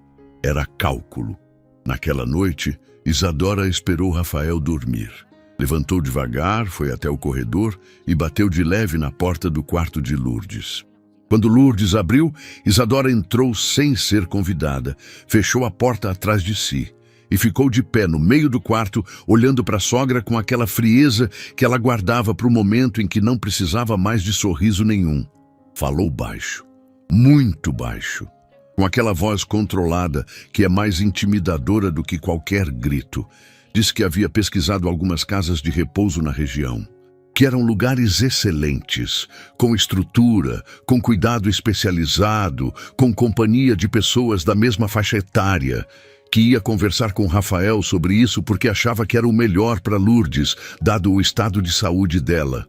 era cálculo. Naquela noite, Isadora esperou Rafael dormir. Levantou devagar, foi até o corredor e bateu de leve na porta do quarto de Lourdes. Quando Lourdes abriu, Isadora entrou sem ser convidada, fechou a porta atrás de si e ficou de pé no meio do quarto, olhando para a sogra com aquela frieza que ela guardava para o momento em que não precisava mais de sorriso nenhum. Falou baixo, muito baixo, com aquela voz controlada que é mais intimidadora do que qualquer grito. Disse que havia pesquisado algumas casas de repouso na região, que eram lugares excelentes, com estrutura, com cuidado especializado, com companhia de pessoas da mesma faixa etária, que ia conversar com Rafael sobre isso porque achava que era o melhor para Lourdes, dado o estado de saúde dela.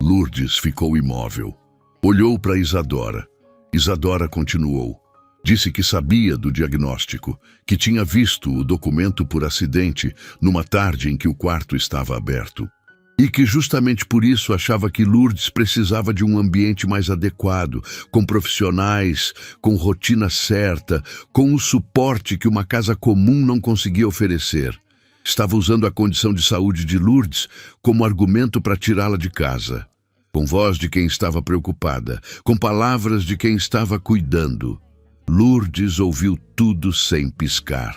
Lourdes ficou imóvel. Olhou para Isadora. Isadora continuou. Disse que sabia do diagnóstico, que tinha visto o documento por acidente numa tarde em que o quarto estava aberto. E que justamente por isso achava que Lourdes precisava de um ambiente mais adequado, com profissionais, com rotina certa, com o suporte que uma casa comum não conseguia oferecer. Estava usando a condição de saúde de Lourdes como argumento para tirá-la de casa. Com voz de quem estava preocupada, com palavras de quem estava cuidando. Lourdes ouviu tudo sem piscar.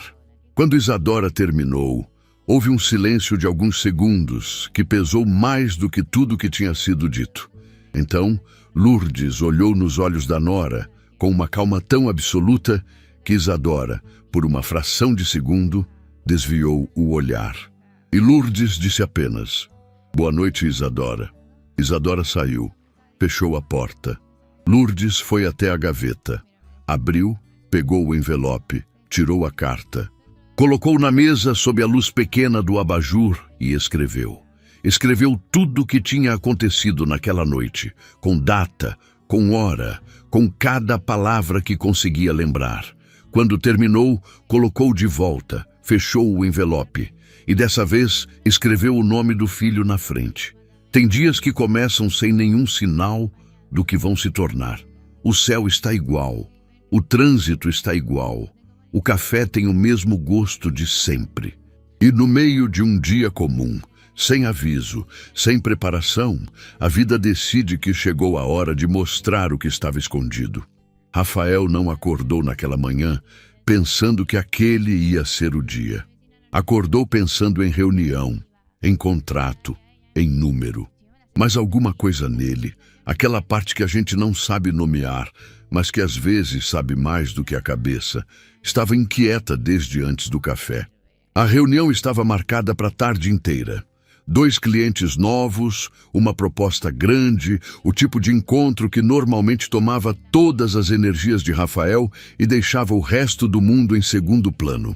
Quando Isadora terminou, Houve um silêncio de alguns segundos que pesou mais do que tudo que tinha sido dito. Então, Lourdes olhou nos olhos da nora com uma calma tão absoluta que Isadora, por uma fração de segundo, desviou o olhar. E Lourdes disse apenas: "Boa noite, Isadora." Isadora saiu, fechou a porta. Lourdes foi até a gaveta, abriu, pegou o envelope, tirou a carta, colocou na mesa sob a luz pequena do abajur e escreveu. Escreveu tudo o que tinha acontecido naquela noite, com data, com hora, com cada palavra que conseguia lembrar. Quando terminou, colocou de volta, fechou o envelope e dessa vez escreveu o nome do filho na frente. Tem dias que começam sem nenhum sinal do que vão se tornar. O céu está igual, o trânsito está igual, o café tem o mesmo gosto de sempre. E no meio de um dia comum, sem aviso, sem preparação, a vida decide que chegou a hora de mostrar o que estava escondido. Rafael não acordou naquela manhã pensando que aquele ia ser o dia. Acordou pensando em reunião, em contrato, em número. Mas alguma coisa nele, aquela parte que a gente não sabe nomear, mas que às vezes sabe mais do que a cabeça, estava inquieta desde antes do café. A reunião estava marcada para a tarde inteira. 2 clientes novos, uma proposta grande, o tipo de encontro que normalmente tomava todas as energias de Rafael e deixava o resto do mundo em segundo plano.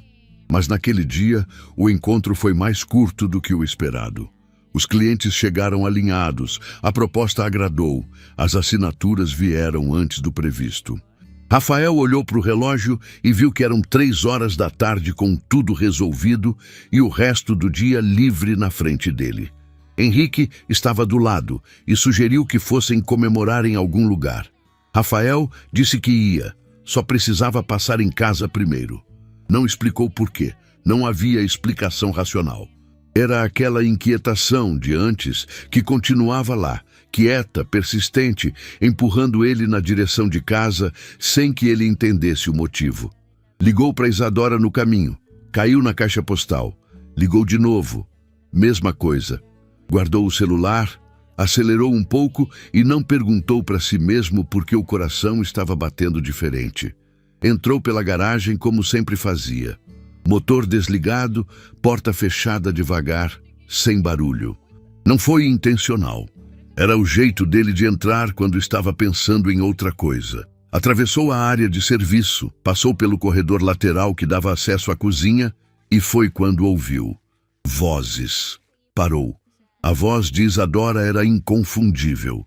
Mas naquele dia, o encontro foi mais curto do que o esperado. Os clientes chegaram alinhados, a proposta agradou, as assinaturas vieram antes do previsto. Rafael olhou para o relógio e viu que eram 3 horas da tarde com tudo resolvido e o resto do dia livre na frente dele. Henrique estava do lado e sugeriu que fossem comemorar em algum lugar. Rafael disse que ia, só precisava passar em casa primeiro. Não explicou por quê, não havia explicação racional. Era aquela inquietação de antes que continuava lá, quieta, persistente, empurrando ele na direção de casa sem que ele entendesse o motivo. Ligou para Isadora no caminho, caiu na caixa postal, ligou de novo, mesma coisa. Guardou o celular, acelerou um pouco e não perguntou para si mesmo por que o coração estava batendo diferente. Entrou pela garagem como sempre fazia. Motor desligado, porta fechada devagar, sem barulho. Não foi intencional. Era o jeito dele de entrar quando estava pensando em outra coisa. Atravessou a área de serviço, passou pelo corredor lateral que dava acesso à cozinha e foi quando ouviu vozes. Parou. A voz de Isadora era inconfundível.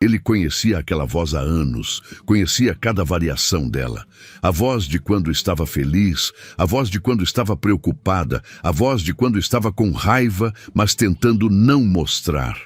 Ele conhecia aquela voz há anos, conhecia cada variação dela. A voz de quando estava feliz, a voz de quando estava preocupada, a voz de quando estava com raiva, mas tentando não mostrar.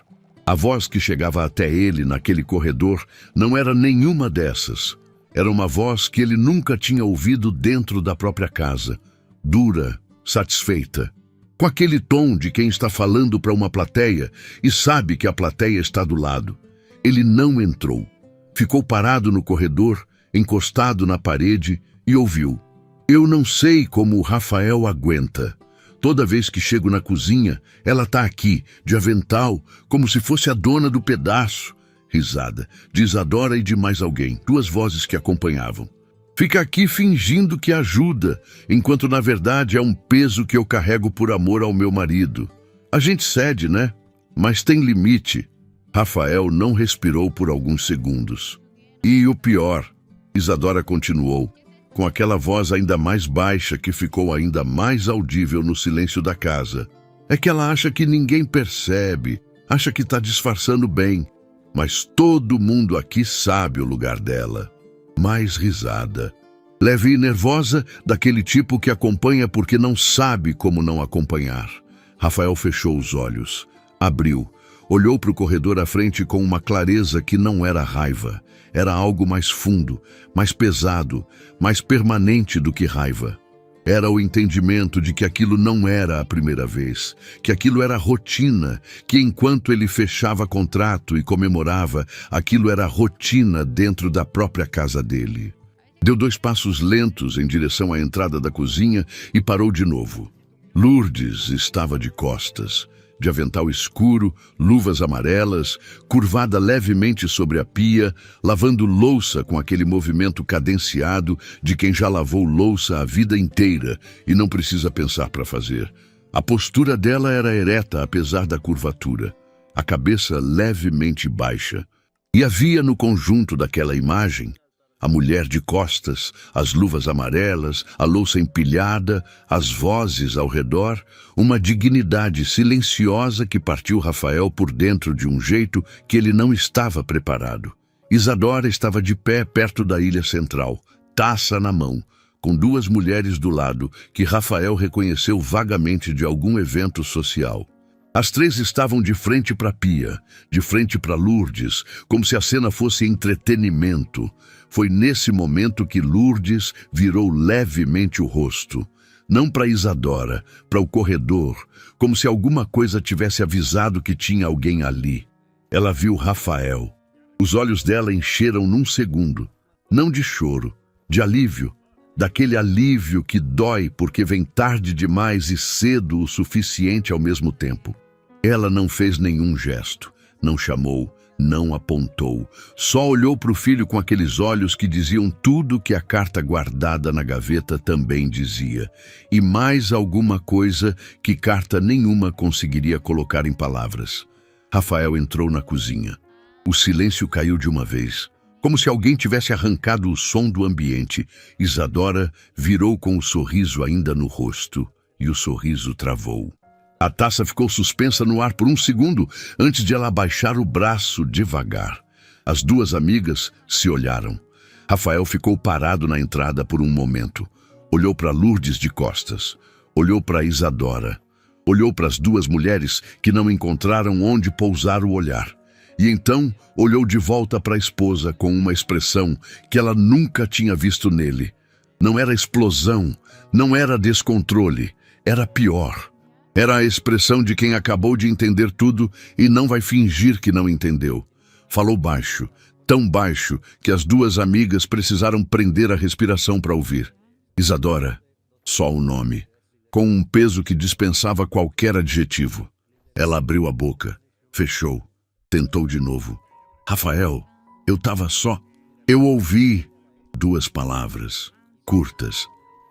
A voz que chegava até ele naquele corredor não era nenhuma dessas. Era uma voz que ele nunca tinha ouvido dentro da própria casa. Dura, satisfeita. Com aquele tom de quem está falando para uma plateia e sabe que a plateia está do lado. Ele não entrou. Ficou parado no corredor, encostado na parede e ouviu. Eu não sei como o Rafael aguenta. Toda vez que chego na cozinha, ela está aqui, de avental, como se fosse a dona do pedaço. Risada, de Isadora e de mais alguém, 2 vozes que acompanhavam. Fica aqui fingindo que ajuda, enquanto na verdade é um peso que eu carrego por amor ao meu marido. A gente cede, né? Mas tem limite. Rafael não respirou por alguns segundos. E o pior, Isadora continuou, com aquela voz ainda mais baixa que ficou ainda mais audível no silêncio da casa. É que ela acha que ninguém percebe, acha que está disfarçando bem, mas todo mundo aqui sabe o lugar dela. Mais risada. Leve e nervosa, daquele tipo que acompanha porque não sabe como não acompanhar. Rafael fechou os olhos, abriu. Olhou para o corredor à frente com uma clareza que não era raiva. Era algo mais fundo, mais pesado, mais permanente do que raiva. Era o entendimento de que aquilo não era a primeira vez, que aquilo era rotina, que enquanto ele fechava contrato e comemorava, aquilo era rotina dentro da própria casa dele. Deu 2 passos lentos em direção à entrada da cozinha e parou de novo. Lourdes estava de costas, de avental escuro, luvas amarelas, curvada levemente sobre a pia, lavando louça com aquele movimento cadenciado de quem já lavou louça a vida inteira e não precisa pensar para fazer. A postura dela era ereta, apesar da curvatura, a cabeça levemente baixa. E havia no conjunto daquela imagem a mulher de costas, as luvas amarelas, a louça empilhada, as vozes ao redor, uma dignidade silenciosa que partiu Rafael por dentro de um jeito que ele não estava preparado. Isadora estava de pé perto da ilha central, taça na mão, com duas mulheres do lado que Rafael reconheceu vagamente de algum evento social. As três estavam de frente para a pia, de frente para Lourdes, como se a cena fosse entretenimento. Foi nesse momento que Lourdes virou levemente o rosto, não para Isadora, para o corredor, como se alguma coisa tivesse avisado que tinha alguém ali. Ela viu Rafael. Os olhos dela encheram num segundo, não de choro, de alívio, daquele alívio que dói porque vem tarde demais e cedo o suficiente ao mesmo tempo. Ela não fez nenhum gesto, não chamou, não apontou, só olhou para o filho com aqueles olhos que diziam tudo que a carta guardada na gaveta também dizia, e mais alguma coisa que carta nenhuma conseguiria colocar em palavras. Rafael entrou na cozinha. O silêncio caiu de uma vez, como se alguém tivesse arrancado o som do ambiente. Isadora virou com o sorriso ainda no rosto, e o sorriso travou. A taça ficou suspensa no ar por um segundo, antes de ela abaixar o braço devagar. As duas amigas se olharam. Rafael ficou parado na entrada por um momento. Olhou para Lourdes de costas. Olhou para Isadora. Olhou para as duas mulheres que não encontraram onde pousar o olhar. E então olhou de volta para a esposa com uma expressão que ela nunca tinha visto nele. Não era explosão, não era descontrole, era pior. Era a expressão de quem acabou de entender tudo e não vai fingir que não entendeu. Falou baixo, tão baixo que as duas amigas precisaram prender a respiração para ouvir. Isadora, só o nome, com um peso que dispensava qualquer adjetivo. Ela abriu a boca, fechou, tentou de novo. Rafael, eu tava só. Eu ouvi duas palavras, curtas,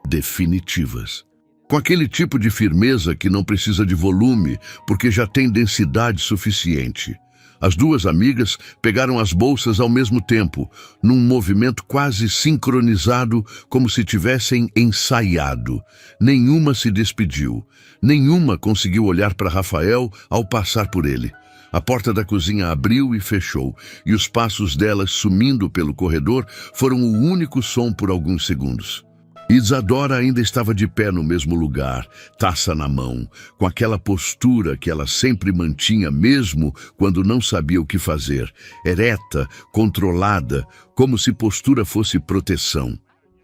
definitivas. Com aquele tipo de firmeza que não precisa de volume, porque já tem densidade suficiente. As duas amigas pegaram as bolsas ao mesmo tempo, num movimento quase sincronizado, como se tivessem ensaiado. Nenhuma se despediu. Nenhuma conseguiu olhar para Rafael ao passar por ele. A porta da cozinha abriu e fechou, e os passos delas sumindo pelo corredor foram o único som por alguns segundos. Isadora ainda estava de pé no mesmo lugar, taça na mão, com aquela postura que ela sempre mantinha mesmo quando não sabia o que fazer, ereta, controlada, como se postura fosse proteção.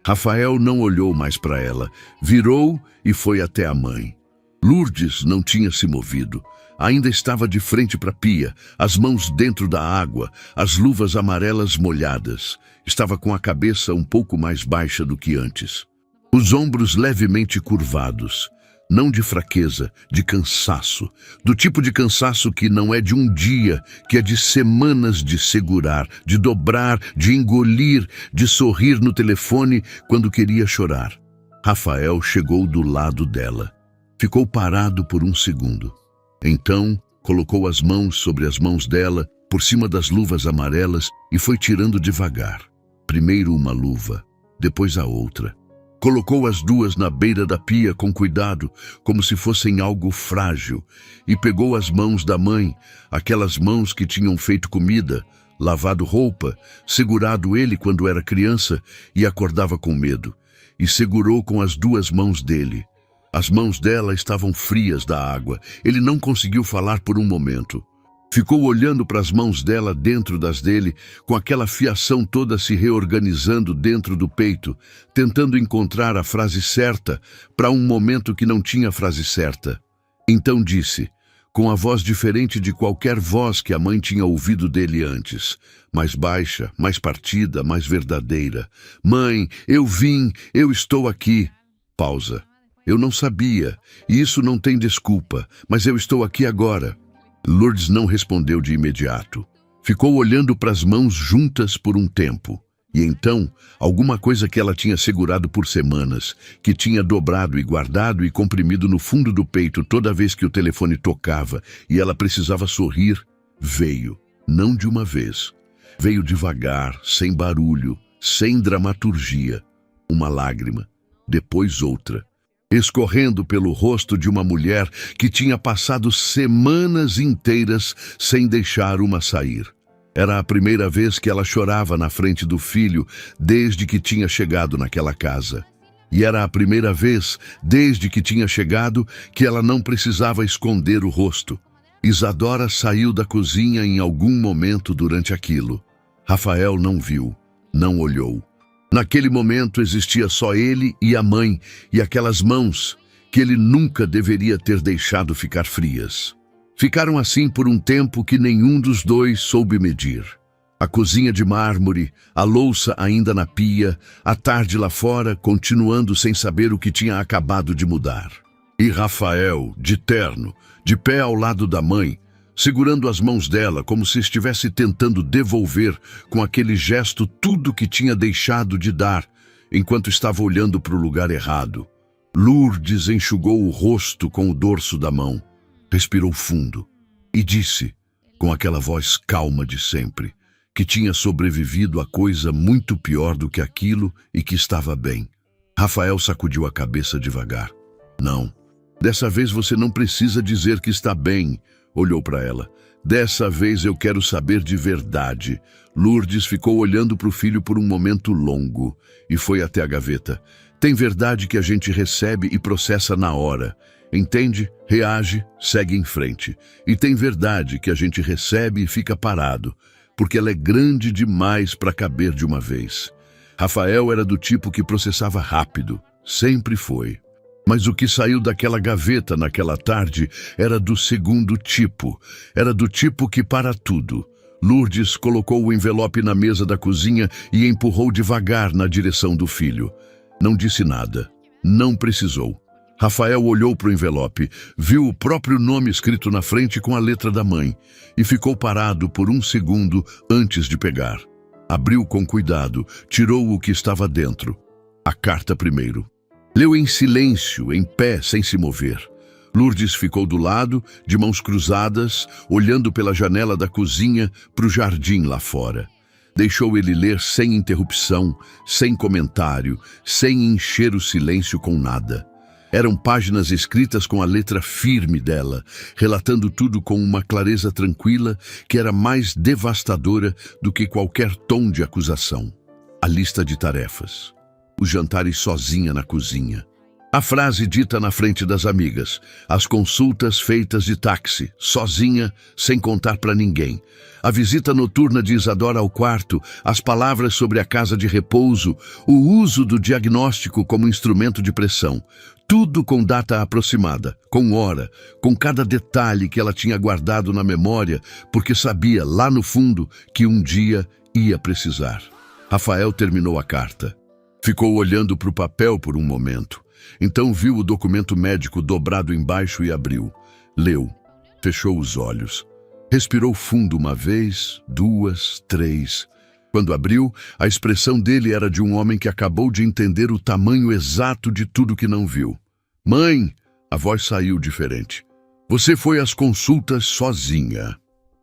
Rafael não olhou mais para ela, virou e foi até a mãe. Lourdes não tinha se movido. Ainda estava de frente para a pia, as mãos dentro da água, as luvas amarelas molhadas. Estava com a cabeça um pouco mais baixa do que antes. Os ombros levemente curvados, não de fraqueza, de cansaço, do tipo de cansaço que não é de um dia, que é de semanas de segurar, de dobrar, de engolir, de sorrir no telefone quando queria chorar. Rafael chegou do lado dela. Ficou parado por um segundo. Então, colocou as mãos sobre as mãos dela, por cima das luvas amarelas, e foi tirando devagar. Primeiro uma luva, depois a outra. Colocou as duas na beira da pia com cuidado, como se fossem algo frágil, e pegou as mãos da mãe, aquelas mãos que tinham feito comida, lavado roupa, segurado ele quando era criança e acordava com medo, e segurou com as duas mãos dele. As mãos dela estavam frias da água. Ele não conseguiu falar por um momento. Ficou olhando para as mãos dela dentro das dele, com aquela fiação toda se reorganizando dentro do peito, tentando encontrar a frase certa para um momento que não tinha frase certa. Então disse, com a voz diferente de qualquer voz que a mãe tinha ouvido dele antes, mais baixa, mais partida, mais verdadeira. Mãe, eu vim, eu estou aqui. Pausa. Eu não sabia, e isso não tem desculpa, mas eu estou aqui agora. Lourdes não respondeu de imediato. Ficou olhando para as mãos juntas por um tempo. E então, alguma coisa que ela tinha segurado por semanas, que tinha dobrado e guardado e comprimido no fundo do peito toda vez que o telefone tocava e ela precisava sorrir, veio, não de uma vez. Veio devagar, sem barulho, sem dramaturgia. Uma lágrima, depois outra, escorrendo pelo rosto de uma mulher que tinha passado semanas inteiras sem deixar uma sair. Era a primeira vez que ela chorava na frente do filho desde que tinha chegado naquela casa. E era a primeira vez, desde que tinha chegado, que ela não precisava esconder o rosto. Isadora saiu da cozinha em algum momento durante aquilo. Rafael não viu, não olhou. Naquele momento existia só ele e a mãe e aquelas mãos que ele nunca deveria ter deixado ficar frias. Ficaram assim por um tempo que nenhum dos dois soube medir. A cozinha de mármore, a louça ainda na pia, a tarde lá fora, continuando sem saber o que tinha acabado de mudar. E Rafael, de terno, de pé ao lado da mãe, segurando as mãos dela como se estivesse tentando devolver com aquele gesto tudo que tinha deixado de dar, enquanto estava olhando para o lugar errado. Lourdes enxugou o rosto com o dorso da mão. Respirou fundo e disse, com aquela voz calma de sempre, que tinha sobrevivido a coisa muito pior do que aquilo e que estava bem. Rafael sacudiu a cabeça devagar. Não, dessa vez você não precisa dizer que está bem, olhou para ela. Dessa vez eu quero saber de verdade. Lourdes ficou olhando para o filho por um momento longo e foi até a gaveta. Tem verdade que a gente recebe e processa na hora. Entende? Reage, segue em frente. E tem verdade que a gente recebe e fica parado, porque ela é grande demais para caber de uma vez. Rafael era do tipo que processava rápido, sempre foi. Mas o que saiu daquela gaveta naquela tarde era do segundo tipo, era do tipo que para tudo. Lourdes colocou o envelope na mesa da cozinha e empurrou devagar na direção do filho. Não disse nada, não precisou. Rafael olhou para o envelope, viu o próprio nome escrito na frente com a letra da mãe e ficou parado por um segundo antes de pegar. Abriu com cuidado, tirou o que estava dentro. A carta primeiro. Leu em silêncio, em pé, sem se mover. Lourdes ficou do lado, de mãos cruzadas, olhando pela janela da cozinha para o jardim lá fora. Deixou ele ler sem interrupção, sem comentário, sem encher o silêncio com nada. Eram páginas escritas com a letra firme dela, relatando tudo com uma clareza tranquila que era mais devastadora do que qualquer tom de acusação. A lista de tarefas. Os jantares sozinha na cozinha. A frase dita na frente das amigas. As consultas feitas de táxi, sozinha, sem contar para ninguém. A visita noturna de Isadora ao quarto, as palavras sobre a casa de repouso, o uso do diagnóstico como instrumento de pressão. Tudo com data aproximada, com hora, com cada detalhe que ela tinha guardado na memória, porque sabia, lá no fundo, que um dia ia precisar. Rafael terminou a carta. Ficou olhando para o papel por um momento. Então viu o documento médico dobrado embaixo e abriu. Leu. Fechou os olhos. Respirou fundo uma vez, duas, três. Quando abriu, a expressão dele era de um homem que acabou de entender o tamanho exato de tudo que não viu. Mãe, a voz saiu diferente. Você foi às consultas sozinha.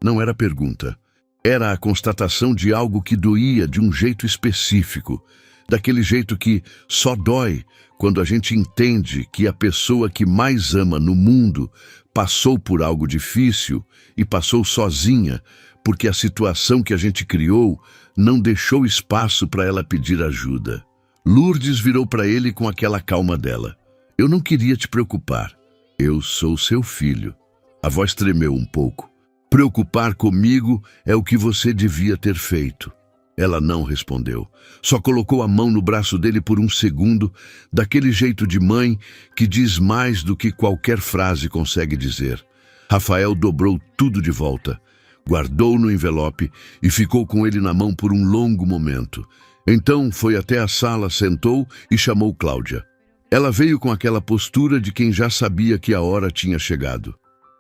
Não era pergunta. Era a constatação de algo que doía de um jeito específico. Daquele jeito que só dói quando a gente entende que a pessoa que mais ama no mundo passou por algo difícil e passou sozinha, porque a situação que a gente criou não deixou espaço para ela pedir ajuda. Lourdes virou para ele com aquela calma dela. Eu não queria te preocupar. Eu sou seu filho. A voz tremeu um pouco. Preocupar comigo é o que você devia ter feito. Ela não respondeu. Só colocou a mão no braço dele por um segundo, daquele jeito de mãe que diz mais do que qualquer frase consegue dizer. Rafael dobrou tudo de volta, guardou no envelope e ficou com ele na mão por um longo momento. Então foi até a sala, sentou e chamou Cláudia. Ela veio com aquela postura de quem já sabia que a hora tinha chegado.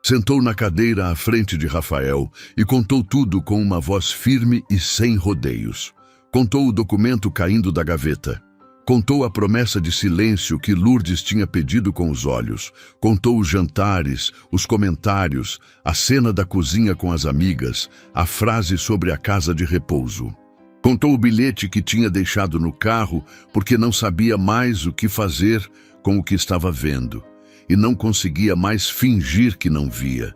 Sentou na cadeira à frente de Rafael e contou tudo com uma voz firme e sem rodeios. Contou o documento caindo da gaveta. Contou a promessa de silêncio que Lourdes tinha pedido com os olhos. Contou os jantares, os comentários, a cena da cozinha com as amigas, a frase sobre a casa de repouso. Contou o bilhete que tinha deixado no carro porque não sabia mais o que fazer com o que estava vendo e não conseguia mais fingir que não via.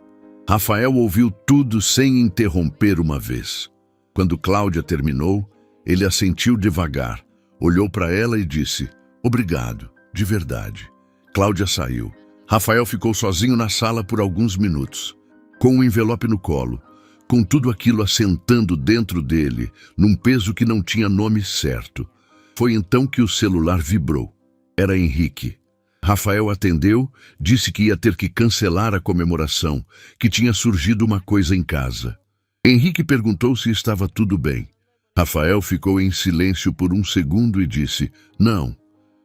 Rafael ouviu tudo sem interromper uma vez. Quando Cláudia terminou, ele assentiu devagar, olhou para ela e disse: "Obrigado, de verdade." Cláudia saiu. Rafael ficou sozinho na sala por alguns minutos, com o envelope no colo, com tudo aquilo assentando dentro dele, num peso que não tinha nome certo. Foi então que o celular vibrou. Era Henrique. Rafael atendeu, disse que ia ter que cancelar a comemoração, que tinha surgido uma coisa em casa. Henrique perguntou se estava tudo bem. Rafael ficou em silêncio por um segundo e disse: "Não,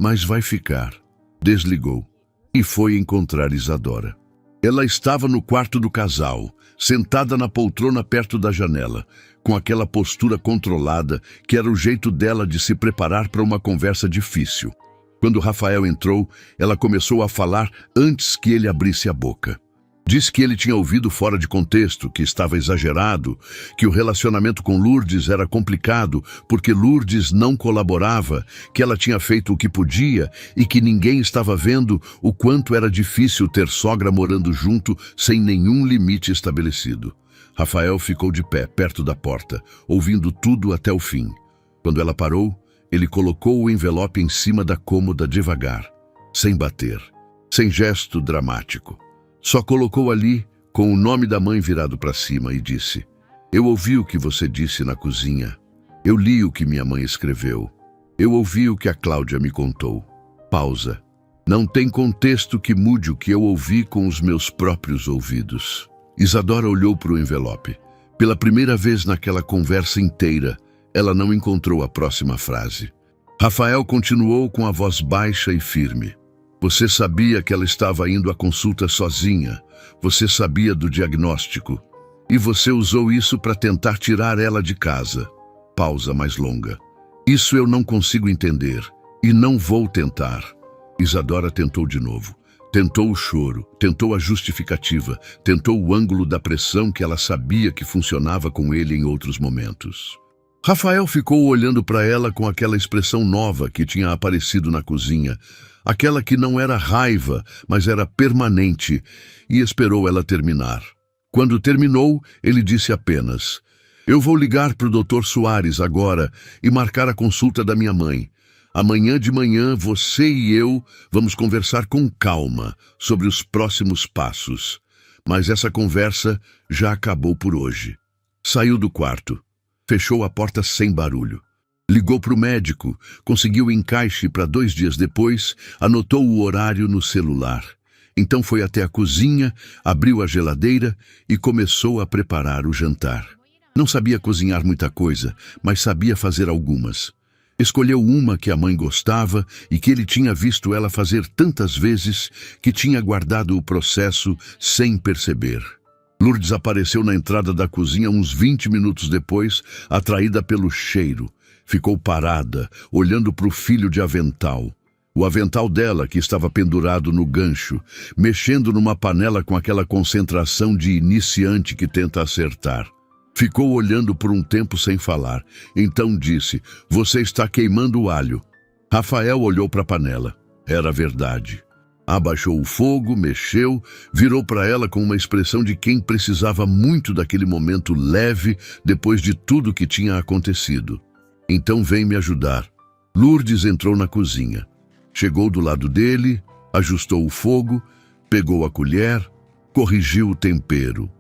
mas vai ficar." Desligou e foi encontrar Isadora. Ela estava no quarto do casal, sentada na poltrona perto da janela, com aquela postura controlada que era o jeito dela de se preparar para uma conversa difícil. Quando Rafael entrou, ela começou a falar antes que ele abrisse a boca. Disse que ele tinha ouvido fora de contexto, que estava exagerado, que o relacionamento com Lourdes era complicado porque Lourdes não colaborava, que ela tinha feito o que podia e que ninguém estava vendo o quanto era difícil ter sogra morando junto sem nenhum limite estabelecido. Rafael ficou de pé, perto da porta, ouvindo tudo até o fim. Quando ela parou, ele colocou o envelope em cima da cômoda devagar, sem bater, sem gesto dramático. Só colocou ali, com o nome da mãe virado para cima, e disse: "Eu ouvi o que você disse na cozinha. Eu li o que minha mãe escreveu. Eu ouvi o que a Cláudia me contou." Pausa. Não tem contexto que mude o que eu ouvi com os meus próprios ouvidos. Isadora olhou para o envelope. Pela primeira vez naquela conversa inteira, ela não encontrou a próxima frase. Rafael continuou com a voz baixa e firme. "Você sabia que ela estava indo à consulta sozinha. Você sabia do diagnóstico. E você usou isso para tentar tirar ela de casa." Pausa mais longa. "Isso eu não consigo entender. E não vou tentar." Isadora tentou de novo. Tentou o choro, tentou a justificativa, tentou o ângulo da pressão que ela sabia que funcionava com ele em outros momentos. Rafael ficou olhando para ela com aquela expressão nova que tinha aparecido na cozinha, aquela que não era raiva, mas era permanente, e esperou ela terminar. Quando terminou, ele disse apenas: "Eu vou ligar para o Dr. Soares agora e marcar a consulta da minha mãe. Amanhã de manhã, você e eu vamos conversar com calma sobre os próximos passos. Mas essa conversa já acabou por hoje." Saiu do quarto. Fechou a porta sem barulho. Ligou para o médico, conseguiu o encaixe para 2 dias depois, anotou o horário no celular. Então foi até a cozinha, abriu a geladeira e começou a preparar o jantar. Não sabia cozinhar muita coisa, mas sabia fazer algumas. Escolheu uma que a mãe gostava e que ele tinha visto ela fazer tantas vezes que tinha guardado o processo sem perceber. Lourdes apareceu na entrada da cozinha uns 20 minutos depois, atraída pelo cheiro. Ficou parada, olhando para o filho de avental. O avental dela, que estava pendurado no gancho, mexendo numa panela com aquela concentração de iniciante que tenta acertar. Ficou olhando por um tempo sem falar. Então disse: "Você está queimando o alho." Rafael olhou para a panela. Era verdade. Abaixou o fogo, mexeu, virou para ela com uma expressão de quem precisava muito daquele momento leve depois de tudo que tinha acontecido. "Então vem me ajudar." Lourdes entrou na cozinha. Chegou do lado dele, ajustou o fogo, pegou a colher, corrigiu o tempero.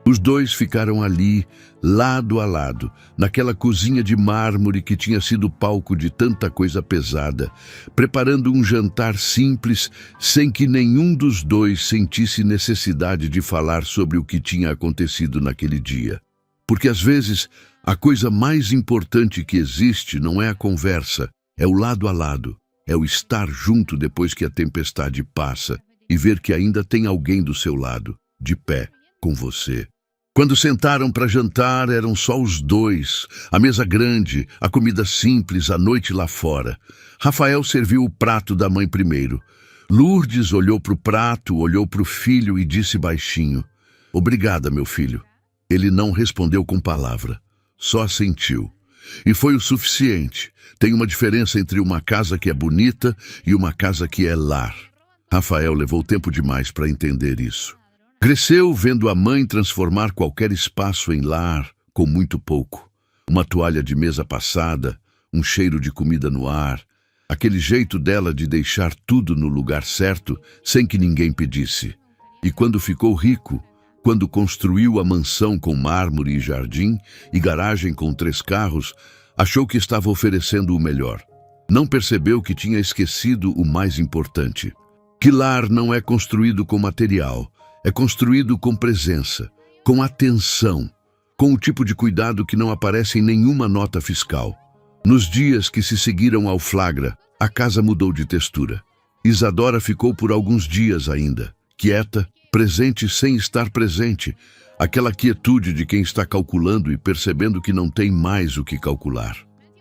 Os dois ficaram ali, lado a lado, naquela cozinha de mármore que tinha sido palco de tanta coisa pesada, preparando um jantar simples, sem que nenhum dos dois sentisse necessidade de falar sobre o que tinha acontecido naquele dia. Porque às vezes, a coisa mais importante que existe não é a conversa, é o lado a lado. É o estar junto depois que a tempestade passa e ver que ainda tem alguém do seu lado, de pé, com você. Quando sentaram para jantar, eram só os dois, a mesa grande, a comida simples, a noite lá fora. Rafael serviu o prato da mãe primeiro. Lourdes olhou para o prato, olhou para o filho e disse baixinho: "Obrigada, meu filho." Ele não respondeu com palavra, só assentiu. E foi o suficiente. Tem uma diferença entre uma casa que é bonita e uma casa que é lar. Rafael levou tempo demais para entender isso. Cresceu vendo a mãe transformar qualquer espaço em lar com muito pouco. Uma toalha de mesa passada, um cheiro de comida no ar, aquele jeito dela de deixar tudo no lugar certo sem que ninguém pedisse. E quando ficou rico, quando construiu a mansão com mármore e jardim e garagem com 3 carros, achou que estava oferecendo o melhor. Não percebeu que tinha esquecido o mais importante. Que lar não é construído com material, é construído com presença, com atenção, com o tipo de cuidado que não aparece em nenhuma nota fiscal. Nos dias que se seguiram ao flagra, a casa mudou de textura. Isadora ficou por alguns dias ainda, quieta, presente sem estar presente, aquela quietude de quem está calculando e percebendo que não tem mais o que calcular.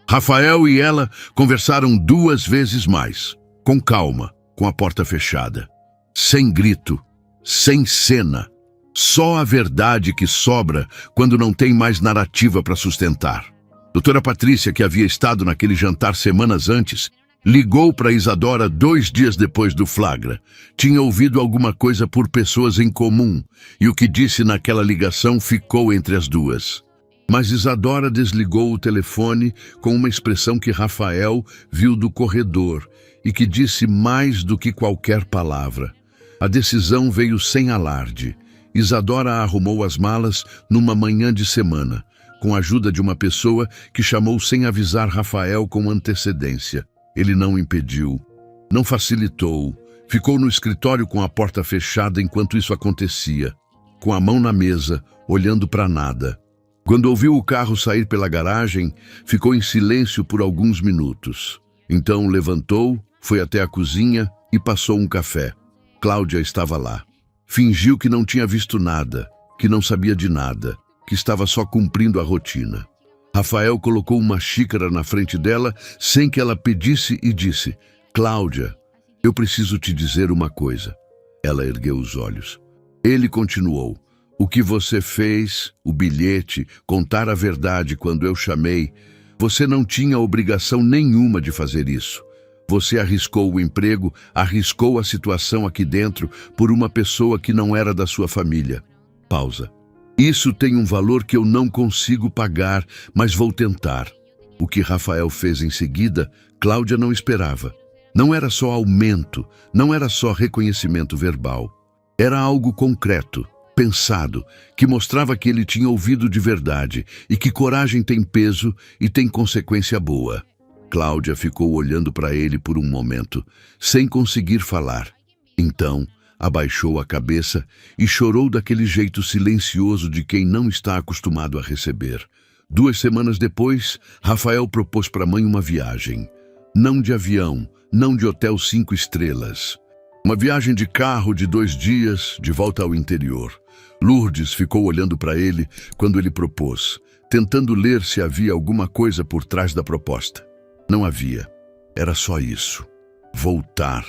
Rafael e ela conversaram 2 vezes mais, com calma, com a porta fechada, sem grito, sem cena, só a verdade que sobra quando não tem mais narrativa para sustentar. Doutora Patrícia, que havia estado naquele jantar semanas antes, ligou para Isadora 2 dias depois do flagra. Tinha ouvido alguma coisa por pessoas em comum, e o que disse naquela ligação ficou entre as duas. Mas Isadora desligou o telefone com uma expressão que Rafael viu do corredor e que disse mais do que qualquer palavra. A decisão veio sem alarde. Isadora arrumou as malas numa manhã de semana, com a ajuda de uma pessoa que chamou sem avisar Rafael com antecedência. Ele não impediu, não facilitou, ficou no escritório com a porta fechada enquanto isso acontecia, com a mão na mesa, olhando para nada. Quando ouviu o carro sair pela garagem, ficou em silêncio por alguns minutos. Então levantou, foi até a cozinha e passou um café. Cláudia estava lá. Fingiu que não tinha visto nada, que não sabia de nada, que estava só cumprindo a rotina. Rafael colocou uma xícara na frente dela sem que ela pedisse e disse: "Cláudia, eu preciso te dizer uma coisa." Ela ergueu os olhos. Ele continuou: "O que você fez, o bilhete, contar a verdade quando eu chamei, você não tinha obrigação nenhuma de fazer isso. Você arriscou o emprego, arriscou a situação aqui dentro por uma pessoa que não era da sua família." Pausa. "Isso tem um valor que eu não consigo pagar, mas vou tentar." O que Rafael fez em seguida, Cláudia não esperava. Não era só aumento, não era só reconhecimento verbal. Era algo concreto, pensado, que mostrava que ele tinha ouvido de verdade e que coragem tem peso e tem consequência boa. Cláudia ficou olhando para ele por um momento, sem conseguir falar. Então, abaixou a cabeça e chorou daquele jeito silencioso de quem não está acostumado a receber. 2 semanas depois, Rafael propôs para a mãe uma viagem. Não de avião, não de hotel 5 estrelas. Uma viagem de carro de 2 dias, de volta ao interior. Lourdes ficou olhando para ele quando ele propôs, tentando ler se havia alguma coisa por trás da proposta. Não havia. Era só isso. Voltar.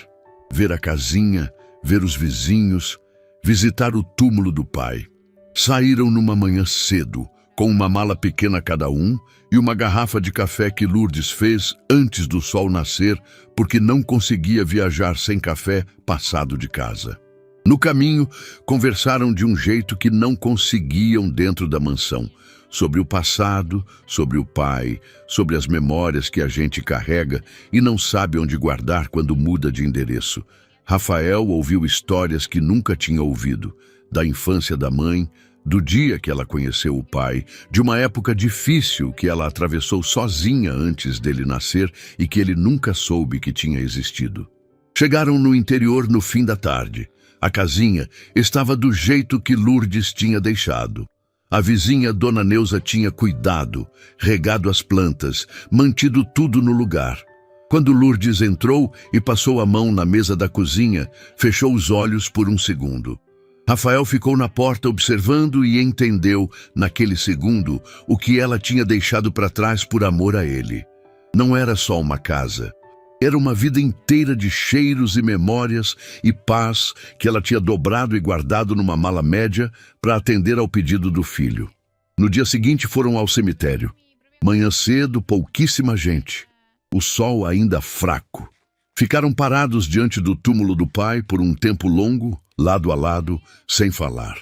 Ver a casinha, ver os vizinhos, visitar o túmulo do pai. Saíram numa manhã cedo, com uma mala pequena cada um e uma garrafa de café que Lourdes fez antes do sol nascer, porque não conseguia viajar sem café passado de casa. No caminho, conversaram de um jeito que não conseguiam dentro da mansão, sobre o passado, sobre o pai, sobre as memórias que a gente carrega e não sabe onde guardar quando muda de endereço. Rafael ouviu histórias que nunca tinha ouvido, da infância da mãe, do dia que ela conheceu o pai, de uma época difícil que ela atravessou sozinha antes dele nascer e que ele nunca soube que tinha existido. Chegaram no interior no fim da tarde. A casinha estava do jeito que Lourdes tinha deixado. A vizinha Dona Neuza tinha cuidado, regado as plantas, mantido tudo no lugar. Quando Lourdes entrou e passou a mão na mesa da cozinha, fechou os olhos por um segundo. Rafael ficou na porta observando e entendeu, naquele segundo, o que ela tinha deixado para trás por amor a ele. Não era só uma casa. Era uma vida inteira de cheiros e memórias e paz que ela tinha dobrado e guardado numa mala média para atender ao pedido do filho. No dia seguinte foram ao cemitério. Manhã cedo, pouquíssima gente. O sol ainda fraco. Ficaram parados diante do túmulo do pai por um tempo longo, lado a lado, sem falar.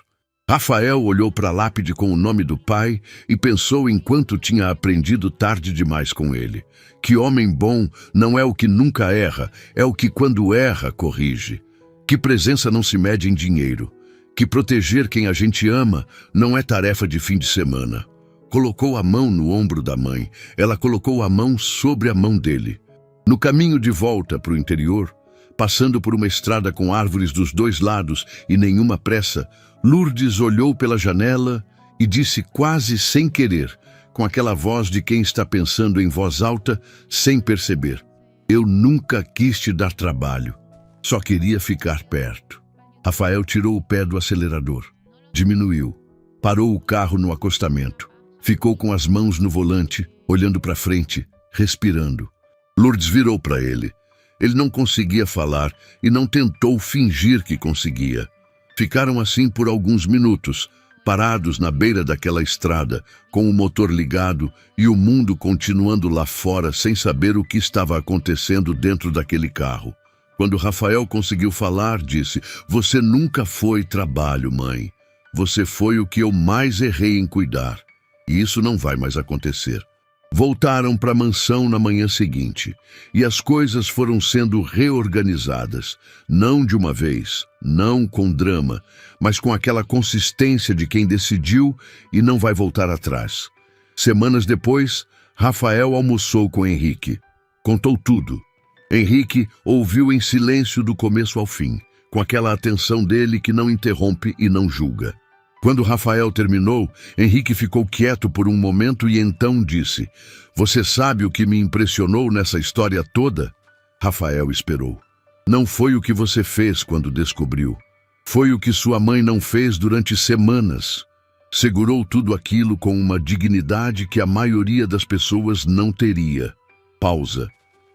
Rafael olhou para a lápide com o nome do pai e pensou em quanto tinha aprendido tarde demais com ele. Que homem bom não é o que nunca erra, é o que quando erra corrige. Que presença não se mede em dinheiro. Que proteger quem a gente ama não é tarefa de fim de semana. Colocou a mão no ombro da mãe, ela colocou a mão sobre a mão dele. No caminho de volta para o interior, passando por uma estrada com árvores dos dois lados e nenhuma pressa, Lourdes olhou pela janela e disse quase sem querer, com aquela voz de quem está pensando em voz alta, sem perceber: eu nunca quis te dar trabalho, só queria ficar perto. Rafael tirou o pé do acelerador, diminuiu, parou o carro no acostamento, ficou com as mãos no volante, olhando para frente, respirando. Lourdes virou para ele. Ele não conseguia falar e não tentou fingir que conseguia. Ficaram assim por alguns minutos, parados na beira daquela estrada, com o motor ligado e o mundo continuando lá fora sem saber o que estava acontecendo dentro daquele carro. Quando Rafael conseguiu falar, disse: você nunca foi trabalho, mãe. Você foi o que eu mais errei em cuidar. E isso não vai mais acontecer. Voltaram para a mansão na manhã seguinte, e as coisas foram sendo reorganizadas, não de uma vez, não com drama, mas com aquela consistência de quem decidiu e não vai voltar atrás. Semanas depois, Rafael almoçou com Henrique. Contou tudo. Henrique ouviu em silêncio do começo ao fim, com aquela atenção dele que não interrompe e não julga. Quando Rafael terminou, Henrique ficou quieto por um momento e então disse: você sabe o que me impressionou nessa história toda? Rafael esperou. Não foi o que você fez quando descobriu. Foi o que sua mãe não fez durante semanas. Segurou tudo aquilo com uma dignidade que a maioria das pessoas não teria. Pausa.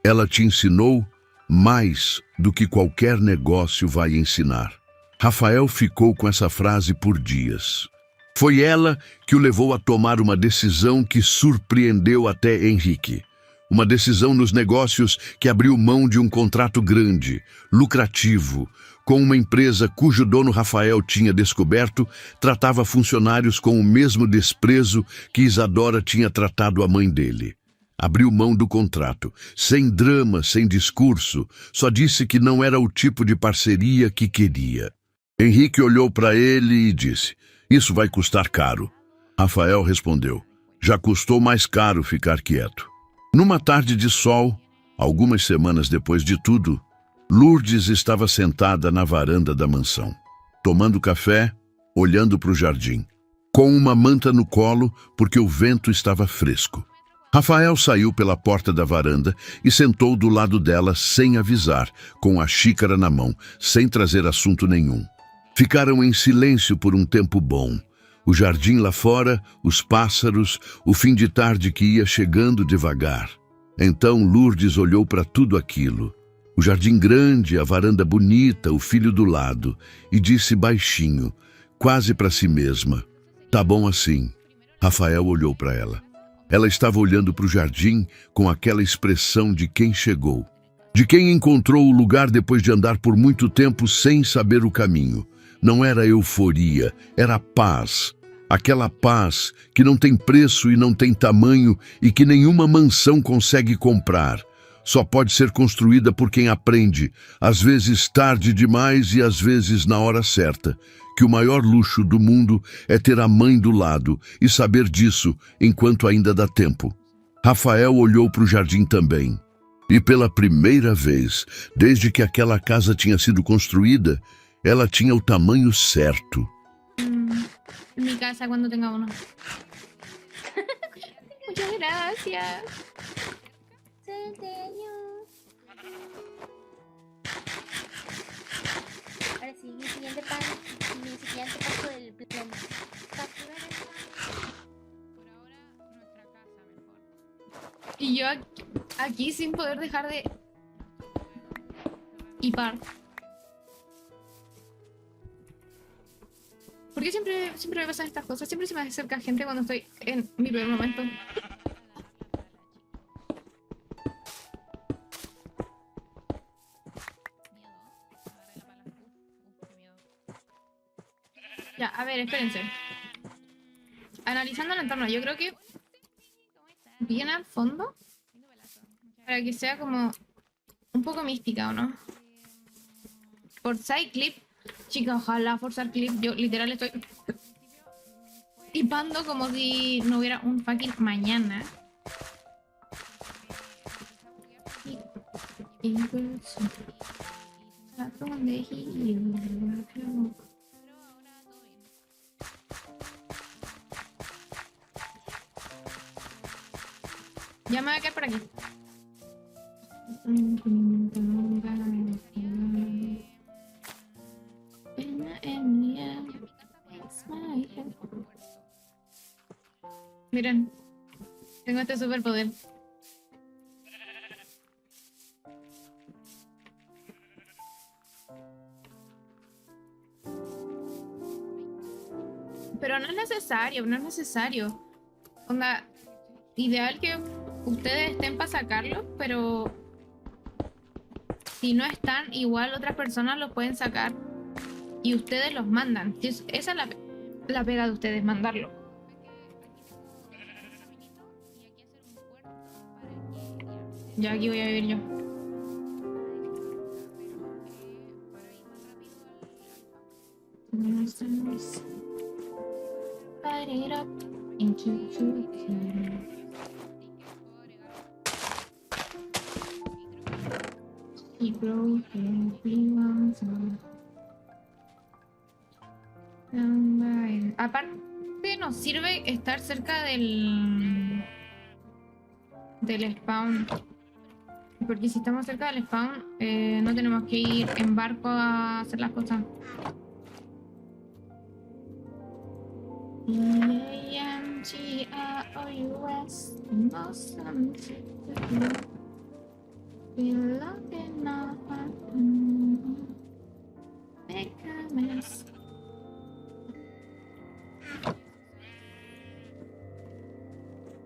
Ela te ensinou mais do que qualquer negócio vai ensinar. Rafael ficou com essa frase por dias. Foi ela que o levou a tomar uma decisão que surpreendeu até Henrique. Uma decisão nos negócios que abriu mão de um contrato grande, lucrativo, com uma empresa cujo dono Rafael tinha descoberto, tratava funcionários com o mesmo desprezo que Isadora tinha tratado a mãe dele. Abriu mão do contrato, sem drama, sem discurso, só disse que não era o tipo de parceria que queria. Henrique olhou para ele e disse: isso vai custar caro. Rafael respondeu: já custou mais caro ficar quieto. Numa tarde de sol, algumas semanas depois de tudo, Lourdes estava sentada na varanda da mansão, tomando café, olhando para o jardim, com uma manta no colo porque o vento estava fresco. Rafael saiu pela porta da varanda e sentou do lado dela sem avisar, com a xícara na mão, sem trazer assunto nenhum. Ficaram em silêncio por um tempo bom. O jardim lá fora, os pássaros, o fim de tarde que ia chegando devagar. Então Lourdes olhou para tudo aquilo. O jardim grande, a varanda bonita, o filho do lado, e disse baixinho, quase para si mesma: tá bom assim. Rafael olhou para ela. Ela estava olhando para o jardim com aquela expressão de quem chegou. De quem encontrou o lugar depois de andar por muito tempo sem saber o caminho. Não era euforia, era paz. Aquela paz que não tem preço e não tem tamanho e que nenhuma mansão consegue comprar. Só pode ser construída por quem aprende, às vezes tarde demais e às vezes na hora certa, que o maior luxo do mundo é ter a mãe do lado e saber disso enquanto ainda dá tempo. Rafael olhou para o jardim também. E pela primeira vez, desde que aquela casa tinha sido construída, ela tinha o tamanho certo. Mi casa cuando tenga uno. Muchas gracias. Ahora sí, mi siguiente paso del plan. Capturar el pan. Por ahora, nuestra casa mejor. Y yo aquí sin poder dejar de hipar. ¿Por qué siempre me pasan estas cosas? Siempre se me acerca gente cuando estoy en mi peor momento. Ya, a ver, espérense. Analizando el entorno, yo creo que bien al fondo para que sea como un poco mística, ¿o no? Forsyth Clip. Chica, ojalá Forsyth Clip. Yo literal estoy hipando como si no hubiera un fucking mañana. Ya me voy a quedar por aquí. Miren, tengo este superpoder. Pero no es necesario, no es necesario. Onda, ideal que ustedes estén para sacarlo, pero si no están, igual otras personas los pueden sacar y ustedes los mandan. Esa es la pega de ustedes, mandarlo. Ya aquí voy a vivir yo. Aparte nos sirve estar cerca del spawn, porque si estamos cerca del spawn no tenemos que ir en barco a hacer las cosas.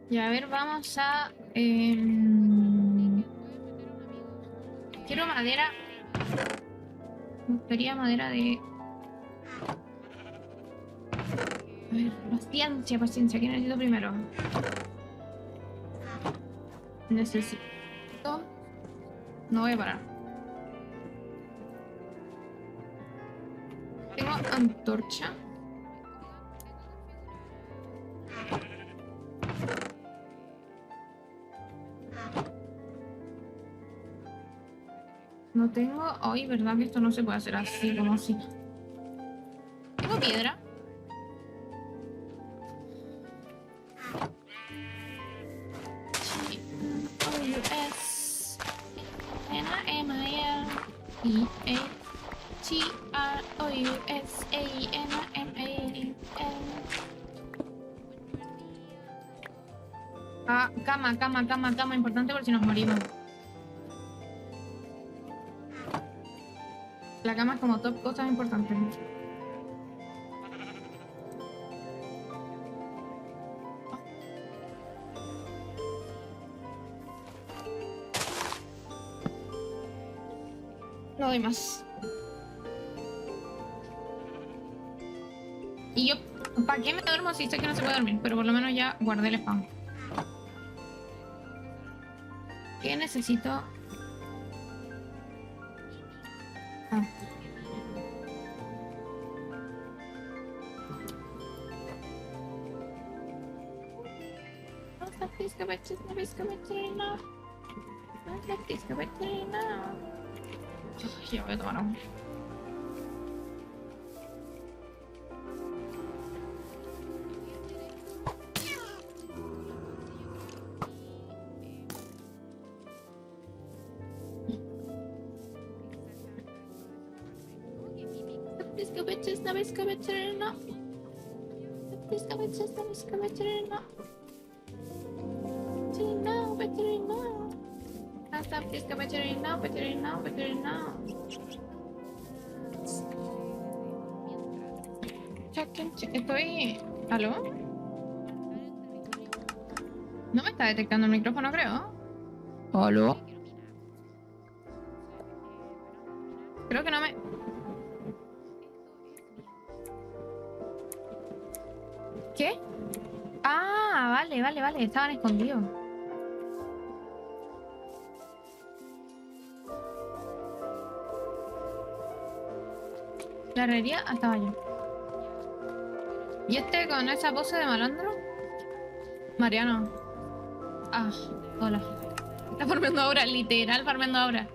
Y a ver, vamos a... quiero madera. Me gustaría madera de... A ver, paciencia, paciencia. ¿Qué necesito primero? Necesito... No voy a parar. Tengo antorcha. No tengo... Ay, verdad que esto no se puede hacer así, como así. Tengo piedra. Ah, cama, importante por si nos morimos. La cama es como top cosas importantes. No doy más. Y yo, ¿para qué me duermo si sé que no se puede dormir? Pero por lo menos ya guardé el spam. ¿Qué necesito? Ah. Ya voy a tomar agua. Baptista, Visca, Veterano. Baptista, Visca, Veterano. Veterano, Veterano. Hasta Baptista, Veterano, Veterano, Veterano. Estoy... ¿Aló? No me está detectando el micrófono, creo. ¿Aló? Creo que no me... ¿Qué? Ah, vale. Estaban escondidos. La herrería estaba allá. ¿Y este con esa pose de malandro? Mariano. Ah, hola. Está farmeando ahora, literal farmeando ahora.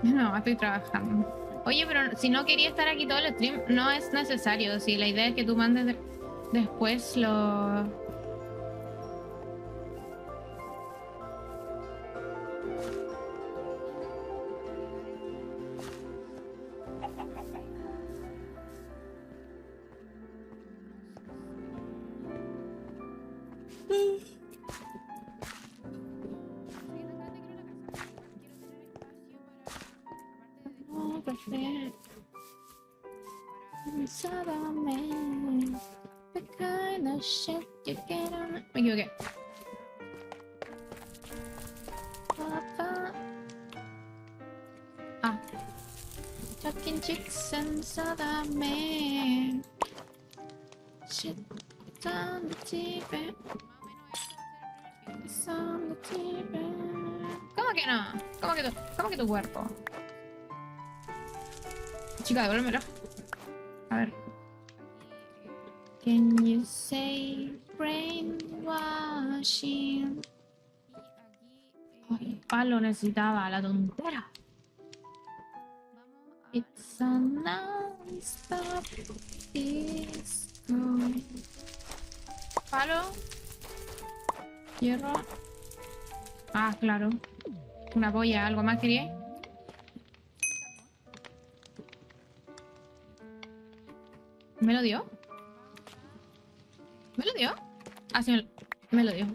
No, estoy trabajando. Oye, pero si no quería estar aquí todo el stream, no es necesario. Si la idea es que tú mandes después lo... Me equivoqué. Ah. Talking chicks and soda man. Shit on the TV. It's on the TV. ¿Cómo que no? ¿Cómo que tu cuerpo? Chica, devuélvemelo. A ver. Can you say brainwashing? Ay, palo necesitaba, la tontera. It's a non-stop disco. Palo. Hierro. Ah, claro. Una polla, ¿algo más quería? ¿Me lo dio? ¿Me lo dio? Ah, sí, me lo dio.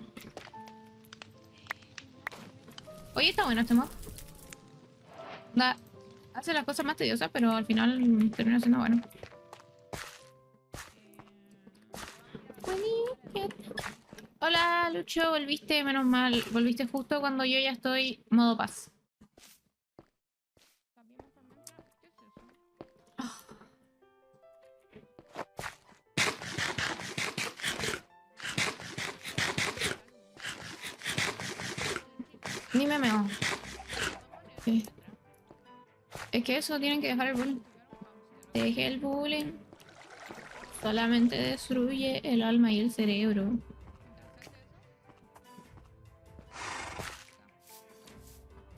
Oye, está bueno este mod. Hace las cosas más tediosas, pero al final termina siendo bueno. Hola, Lucho, volviste, menos mal. Volviste justo cuando yo ya estoy modo paz. Ni me meo. Sí. Es que eso, tienen que dejar el bullying. Deje el bullying. Solamente destruye el alma y el cerebro.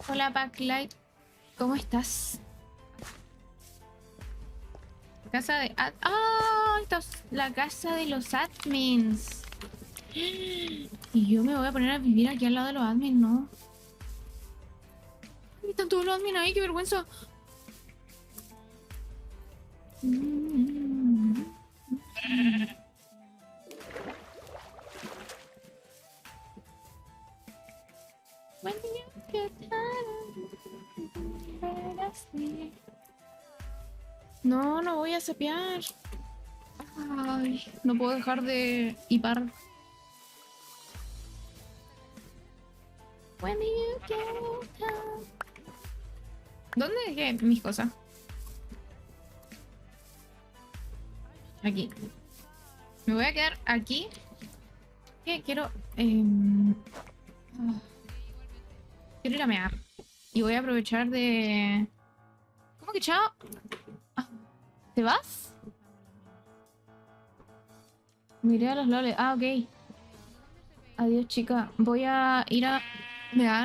Hola, Backlight. ¿Cómo estás? Casa de... ¡Ah! Esta es la casa de los admins. Y yo me voy a poner a vivir aquí al lado de los admins, ¿no? Están todos los admins ahí, qué vergüenza. No, no voy a sapear. Ay, no puedo dejar de hipar. When you get home. ¿Dónde dejé mis cosas? Aquí. Me voy a quedar aquí. ¿Qué? Quiero... quiero ir a mear. Y voy a aprovechar de... ¿Cómo que chao? ¿Te vas? Miré a los loles. Ah, ok. Adiós, chica. Voy a ir a mear